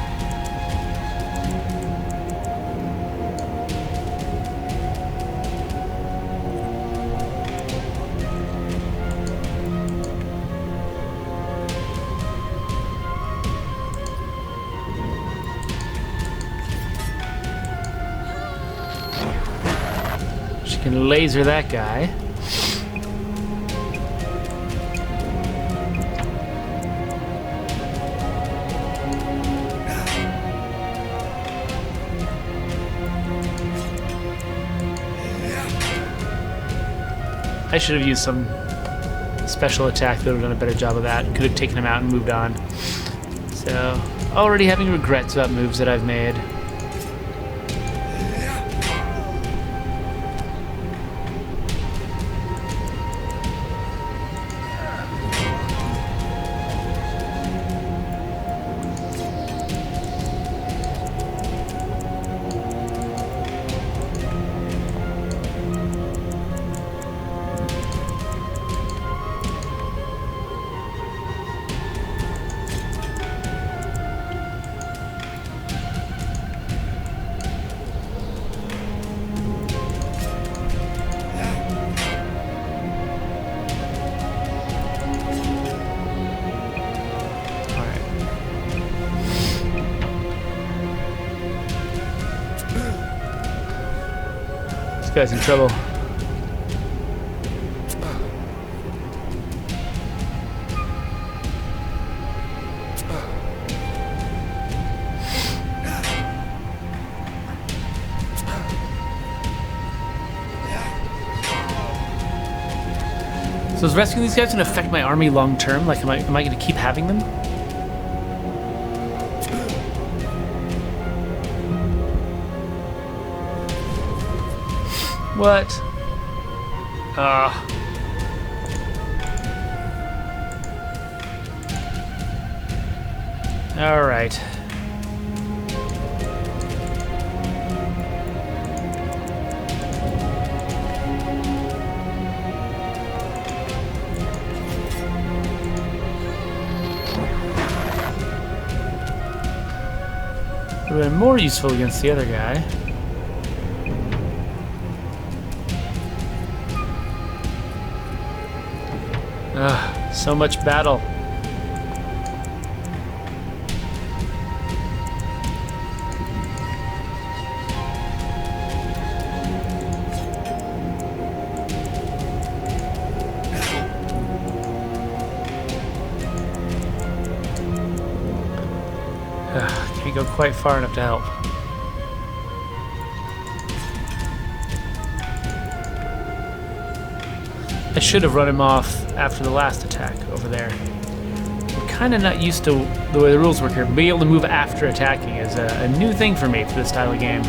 she can laser that guy. I should have used some special attack that would have done a better job of that. Could have taken him out and moved on. So, already having regrets about moves that I've made. Guy's in trouble. So is rescuing these guys going to affect my army long term? Like, am I going to keep having them? What? All right. Would have been more useful against the other guy. Ugh, so much battle. Ugh, can't go quite far enough to help. I should have run him off after the last attack over there. I'm kind of not used to the way the rules work here. Being able to move after attacking is a new thing for me for this style of game.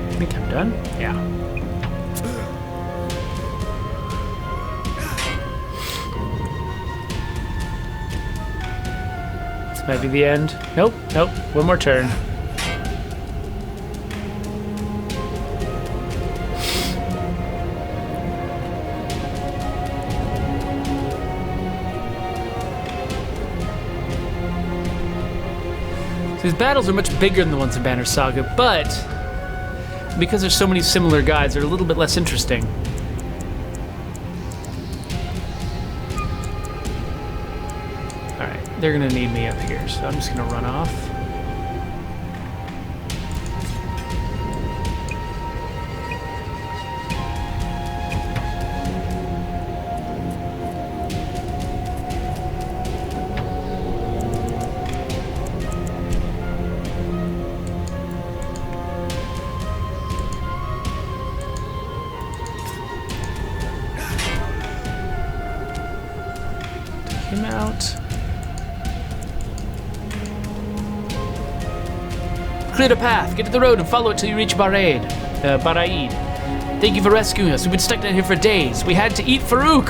I think I'm done. Yeah. This might be the end. Nope, nope. One more turn. So these battles are much bigger than the ones in Banner Saga, but because there's so many similar guys, they're a little bit less interesting. Alright, they're gonna need me up here, so I'm just gonna run off. Him out. Clear the path. Get to the road and follow it till you reach Baraid. Thank you for rescuing us. We've been stuck down here for days. We had to eat Farouk.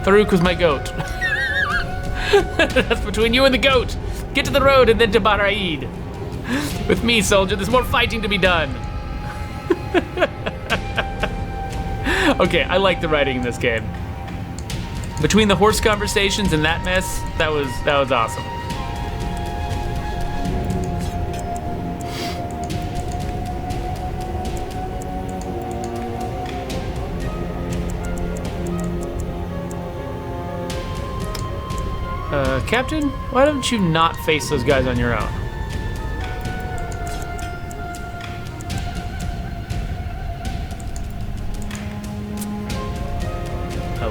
Farouk was my goat. That's between you and the goat. Get to the road and then to Baraid. With me, soldier. There's more fighting to be done. Okay, I like the writing in this game. Between the horse conversations and that mess, that was awesome. Captain, why don't you not face those guys on your own?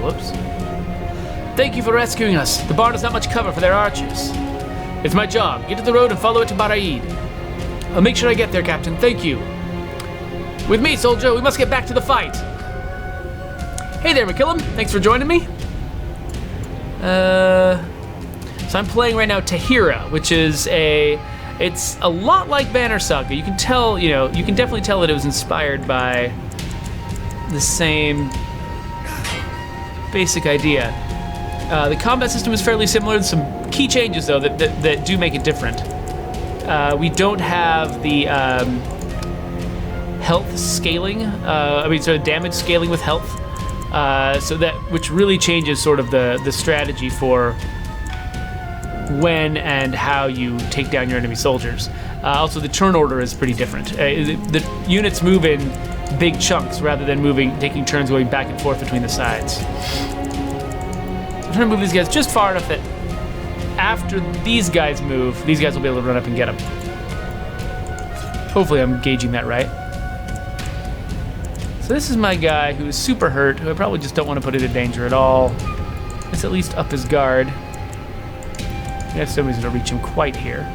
Whoops. Thank you for rescuing us. The barn has not much cover for their archers. It's my job. Get to the road and follow it to Baraid. I'll make sure I get there, Captain. Thank you. With me, soldier. We must get back to the fight. Hey there, McKillum. Thanks for joining me. So I'm playing right now Tahira, which is it's a lot like Banner Saga. You can tell, you can definitely tell that it was inspired by the same basic idea. The combat system is fairly similar. There's some key changes though that do make it different. We don't have the health scaling. Sort of damage scaling with health. Which really changes sort of the strategy for when and how you take down your enemy soldiers. Also, the turn order is pretty different. The units move in big chunks rather than taking turns going back and forth between the sides. I'm trying to move these guys just far enough that after these guys move, these guys will be able to run up and get them. Hopefully I'm gauging that right. So this is my guy who's super hurt, who I probably just don't want to put into danger at all. Let's at least up his guard. I have some reason to reach him quite here.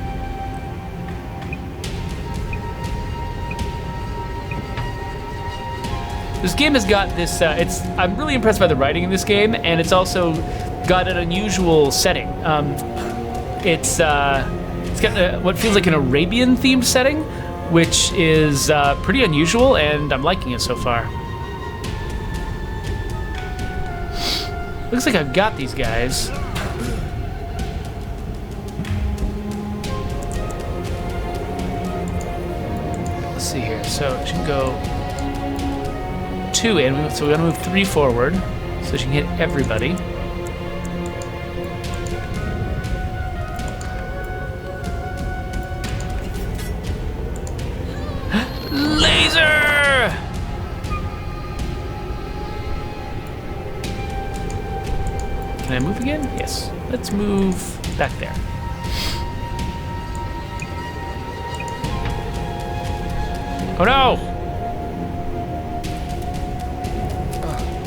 This game has got this, I'm really impressed by the writing in this game, and it's also got an unusual setting. It's got what feels like an Arabian-themed setting, which is pretty unusual, and I'm liking it so far. Looks like I've got these guys. Let's see here, so she can go 2 in, so we gotta move 3 forward, so she can hit everybody. can I move again? Yes. Let's move back there. Oh no!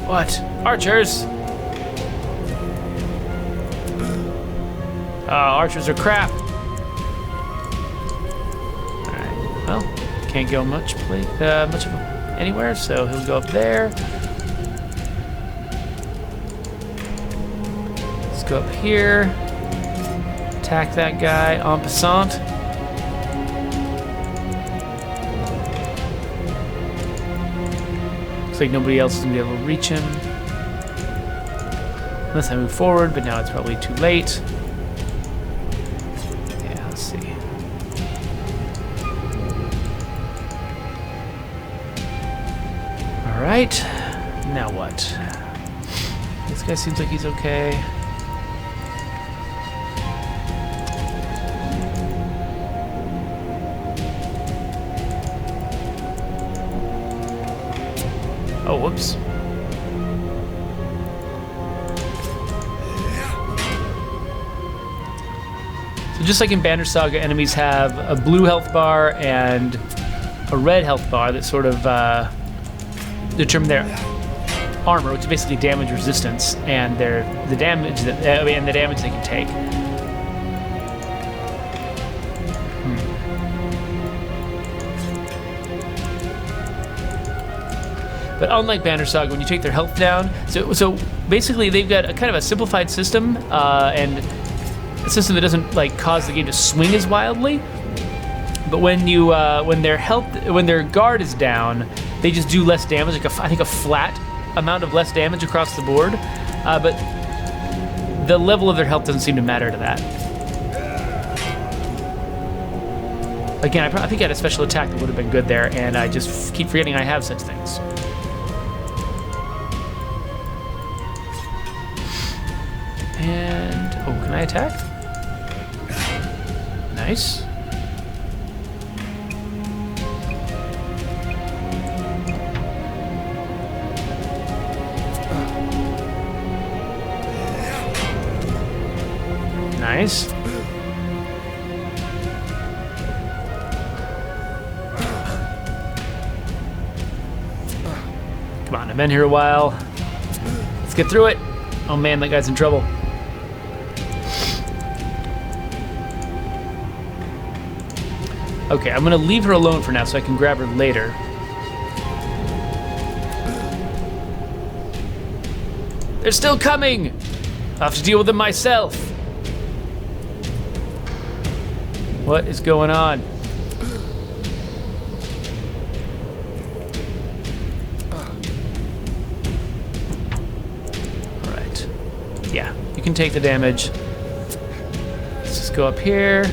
What? Archers! Archers are crap. Alright, well, can't go much of anywhere, so he'll go up there. Let's go up here. Attack that guy en passant. Looks like nobody else is gonna be able to reach him. Unless I move forward, but now it's probably too late. Yeah, let's see. Alright, now what? This guy seems like he's okay. Oh, whoops. So just like in Banner Saga, enemies have a blue health bar and a red health bar that sort of determine their armor, which is basically damage resistance, and the damage they can take. But unlike Banner Saga, when you take their health down, so basically they've got a kind of a simplified system, and a system that doesn't like cause the game to swing as wildly. But when their guard is down, they just do less damage, like I think a flat amount of less damage across the board. But the level of their health doesn't seem to matter to that. Again, I think I had a special attack that would have been good there, and I just keep forgetting I have such things. And, oh, can I attack? Nice. Nice. Come on, I've been here a while. Let's get through it. Oh man, that guy's in trouble. Okay, I'm gonna leave her alone for now so I can grab her later. They're still coming! I'll have to deal with them myself. What is going on? Alright. Yeah, you can take the damage. Let's just go up here.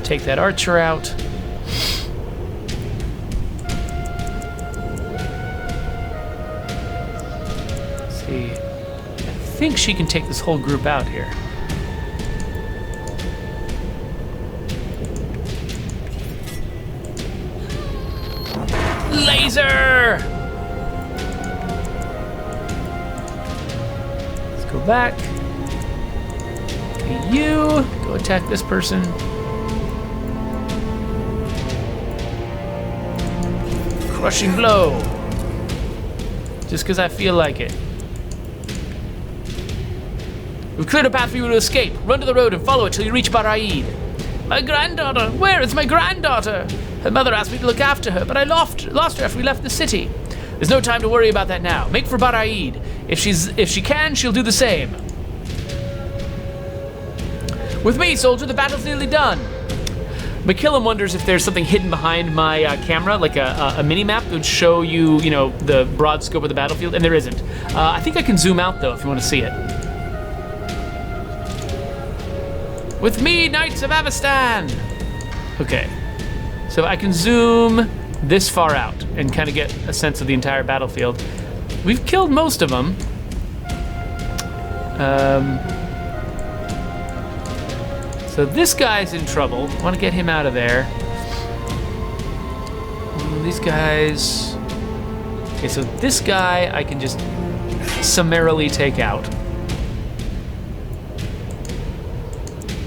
Take that archer out. Let's see. I think she can take this whole group out here. Laser! Let's go back. Hey, you go attack this person. Crushing blow. Just because I feel like it. We've cleared a path for you to escape. Run to the road and follow it till you reach Baraid. My granddaughter! Where is my granddaughter? Her mother asked me to look after her, but I lost her after we left the city. There's no time to worry about that now. Make for Baraid. If she can, she'll do the same. With me, soldier, the battle's nearly done. McKillum wonders if there's something hidden behind my camera, like a mini-map that would show you, the broad scope of the battlefield, and there isn't. I think I can zoom out, though, if you want to see it. With me, Knights of Avestan! Okay, so I can zoom this far out and kind of get a sense of the entire battlefield. We've killed most of them. So this guy's in trouble. I want to get him out of there. These guys... Okay, so this guy I can just summarily take out.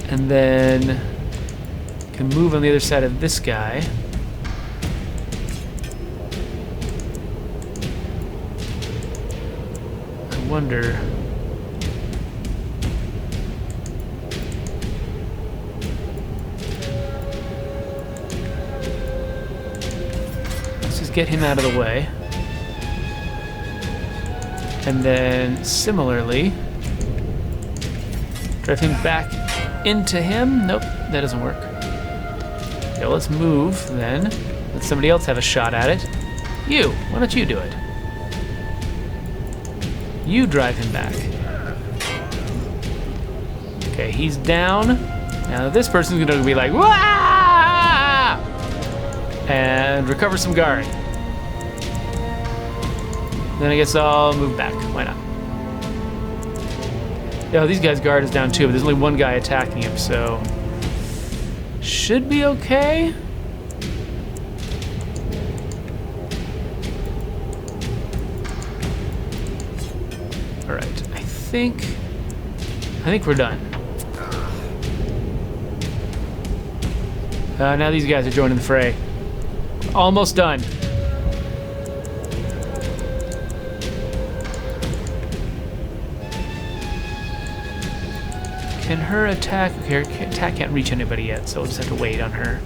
And then can move on the other side of this guy. I wonder... Let's just get him out of the way. And then, similarly, drive him back into him. Nope, that doesn't work. Okay, well, let's move then. Let somebody else have a shot at it. You, why don't you do it? You drive him back. Okay, he's down. Now this person's gonna be like, "Wah!" and recover some guard. Then I guess I'll move back. Why not? Yeah, these guys' guard is down too, but there's only one guy attacking him, so should be okay. All right, I think we're done. Now these guys are joining the fray. Almost done. Can her attack... Okay, her attack can't reach anybody yet, so we'll just have to wait on her.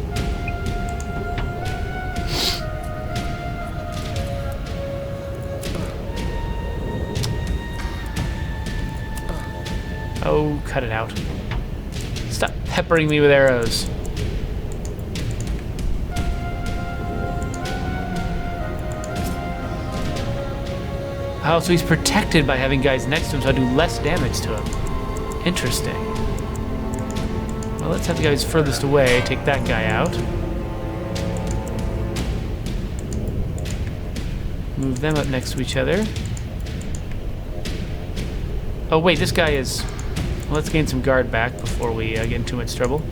Oh, cut it out. Stop peppering me with arrows. Oh, so he's protected by having guys next to him, so I do less damage to him. Interesting. Well, let's have the guys furthest away take that guy out. Move them up next to each other. Oh wait, this guy is... Well, let's gain some guard back before we get in too much trouble.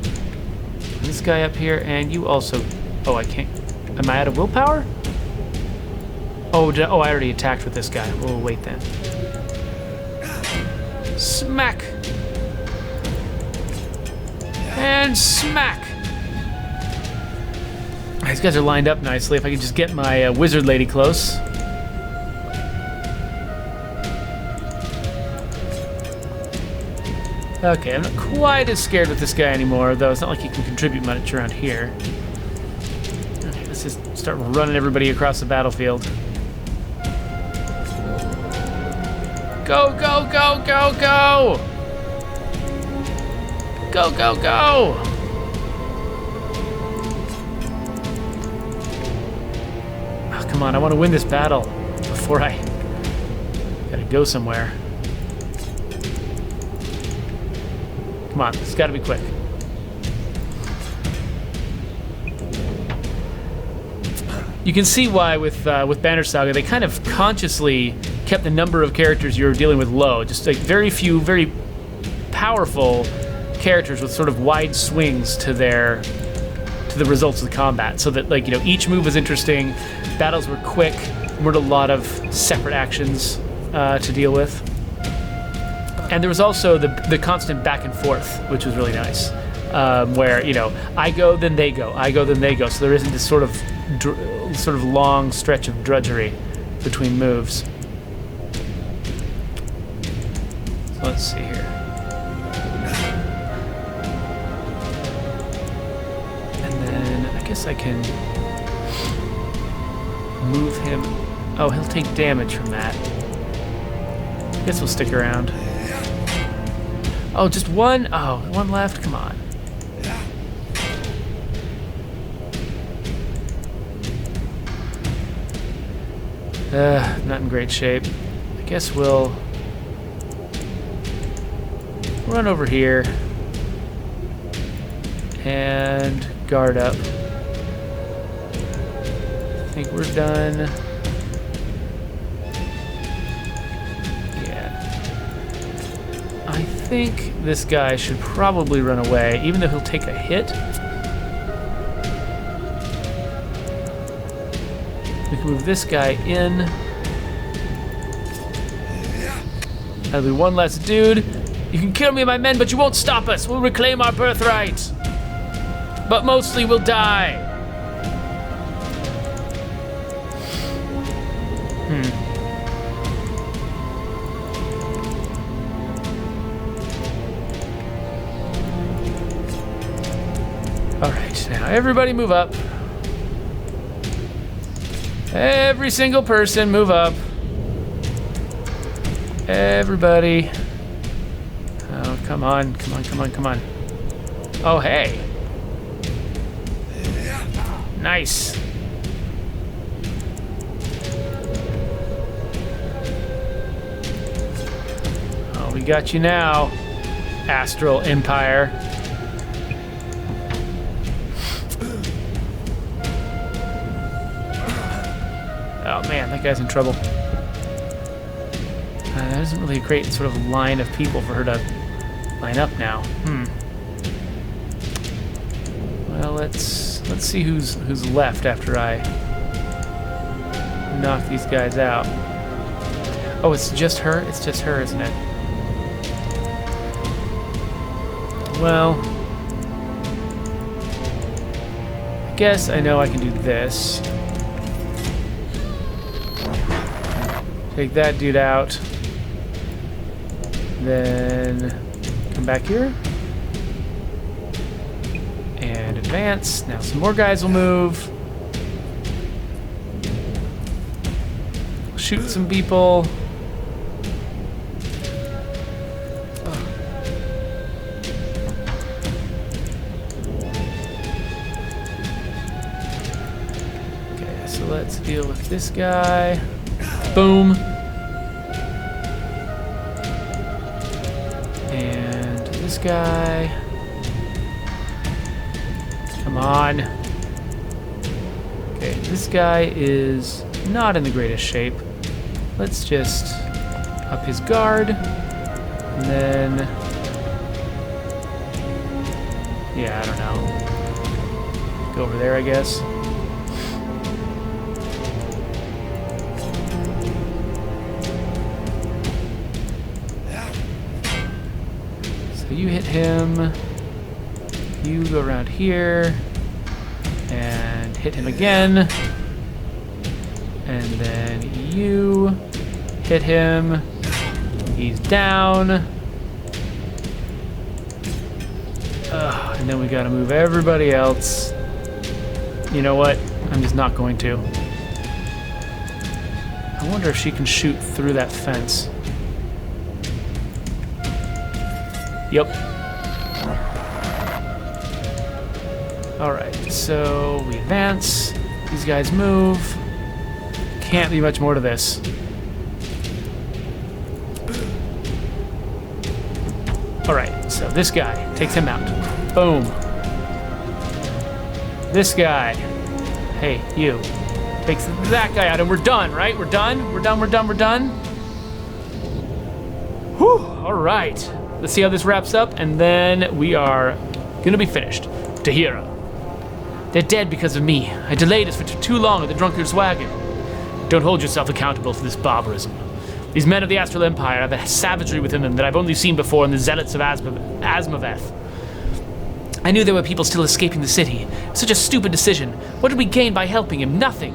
This guy up here, and you also... Oh, I can't... Am I out of willpower? Oh, I already attacked with this guy. We'll wait then. Smack! And smack! These guys are lined up nicely. If I could just get my wizard lady close. Okay, I'm not quite as scared with this guy anymore, though it's not like he can contribute much around here. Okay, let's just start running everybody across the battlefield. Go, go, go, go, go! Go, go, go! Oh, come on, I want to win this battle before I gotta go somewhere. Come on, it's gotta be quick. You can see why with Banner Saga, they kind of consciously kept the number of characters you're dealing with low. Just like very few, very powerful characters with sort of wide swings to the results of the combat, so that, like, you know, each move was interesting, battles were quick, weren't a lot of separate actions to deal with, and there was also the constant back and forth, which was really nice, where, you know, I go then they go, I go then they go, so there isn't this sort of long stretch of drudgery between moves. So let's see here. I can move him. Oh, he'll take damage from that. I guess we'll stick around. Oh, just one? Oh, one left? Come on. Not in great shape. I guess we'll run over here and guard up. I think we're done. Yeah. I think this guy should probably run away, even though he'll take a hit. We can move this guy in. That'll be one less dude. You can kill me and my men, but you won't stop us. We'll reclaim our birthright. But mostly we'll die. All right, now everybody move up. Every single person move up. Everybody. Oh, come on, come on, come on, come on. Oh, hey. Nice. Oh, we got you now, Astral Empire. Oh man, that guy's in trouble. That isn't really a great sort of line of people for her to line up now. Well, let's see who's left after I knock these guys out. Oh, it's just her? It's just her, isn't it? Well, I guess I know I can do this. Take that dude out. Then come back here. And advance. Now some more guys will move. Shoot some people. Okay, so let's deal with this guy. Boom. And this guy. Come on. Okay, this guy is not in the greatest shape. Let's just up his guard. And then... yeah, I don't know. Go over there, I guess. You hit him, you go around here, and hit him again, and then you hit him, he's down, and then we gotta move everybody else. You know what, I'm just not going to. I wonder if she can shoot through that fence. Yep. Alright, so we advance. These guys move. Can't be much more to this. Alright, so this guy takes him out. Boom. This guy. Hey, you. Takes that guy out, and we're done, right? We're done? We're done, we're done, we're done? Whew, alright. Let's see how this wraps up, and then we are gonna be finished. Tahira. They're dead because of me. I delayed us for too long at the drunkard's wagon. Don't hold yourself accountable for this barbarism. These men of the Astral Empire have a savagery within them that I've only seen before in the zealots of Asmaveth. I knew there were people still escaping the city. Such a stupid decision. What did we gain by helping him? Nothing.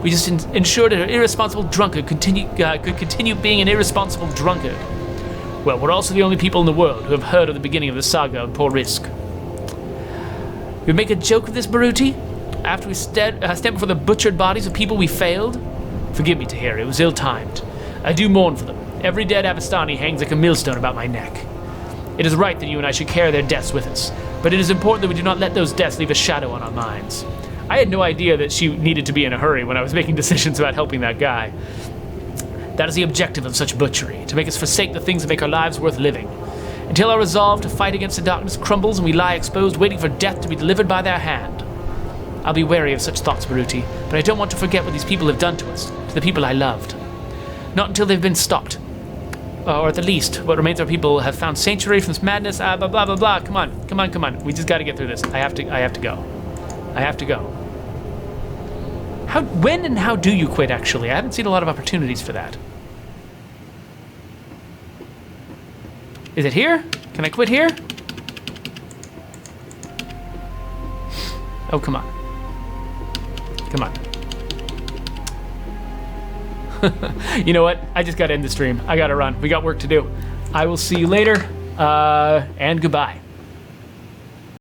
We just ensured that an irresponsible drunkard could continue being an irresponsible drunkard. Well, we're also the only people in the world who have heard of the beginning of the saga of Poor Risk. We make a joke of this, Baruti? After we stand before the butchered bodies of people we failed? Forgive me, Tahira, it was ill-timed. I do mourn for them. Every dead Avistani hangs like a millstone about my neck. It is right that you and I should carry their deaths with us, but it is important that we do not let those deaths leave a shadow on our minds. I had no idea that she needed to be in a hurry when I was making decisions about helping that guy. That is the objective of such butchery, to make us forsake the things that make our lives worth living. Until our resolve to fight against the darkness crumbles and we lie exposed waiting for death to be delivered by their hand. I'll be wary of such thoughts, Baruti, but I don't want to forget what these people have done to us, to the people I loved. Not until they've been stopped. Or at the least, what remains of our people have found sanctuary from this madness, blah, blah, blah, blah. Come on, come on, come on. We just gotta get through this. I have to go. I have to go. When and how do you quit, actually? I haven't seen a lot of opportunities for that. Is it here? Can I quit here? Oh, come on. Come on. You know what? I just gotta end the stream. I gotta run. We got work to do. I will see you later, and goodbye.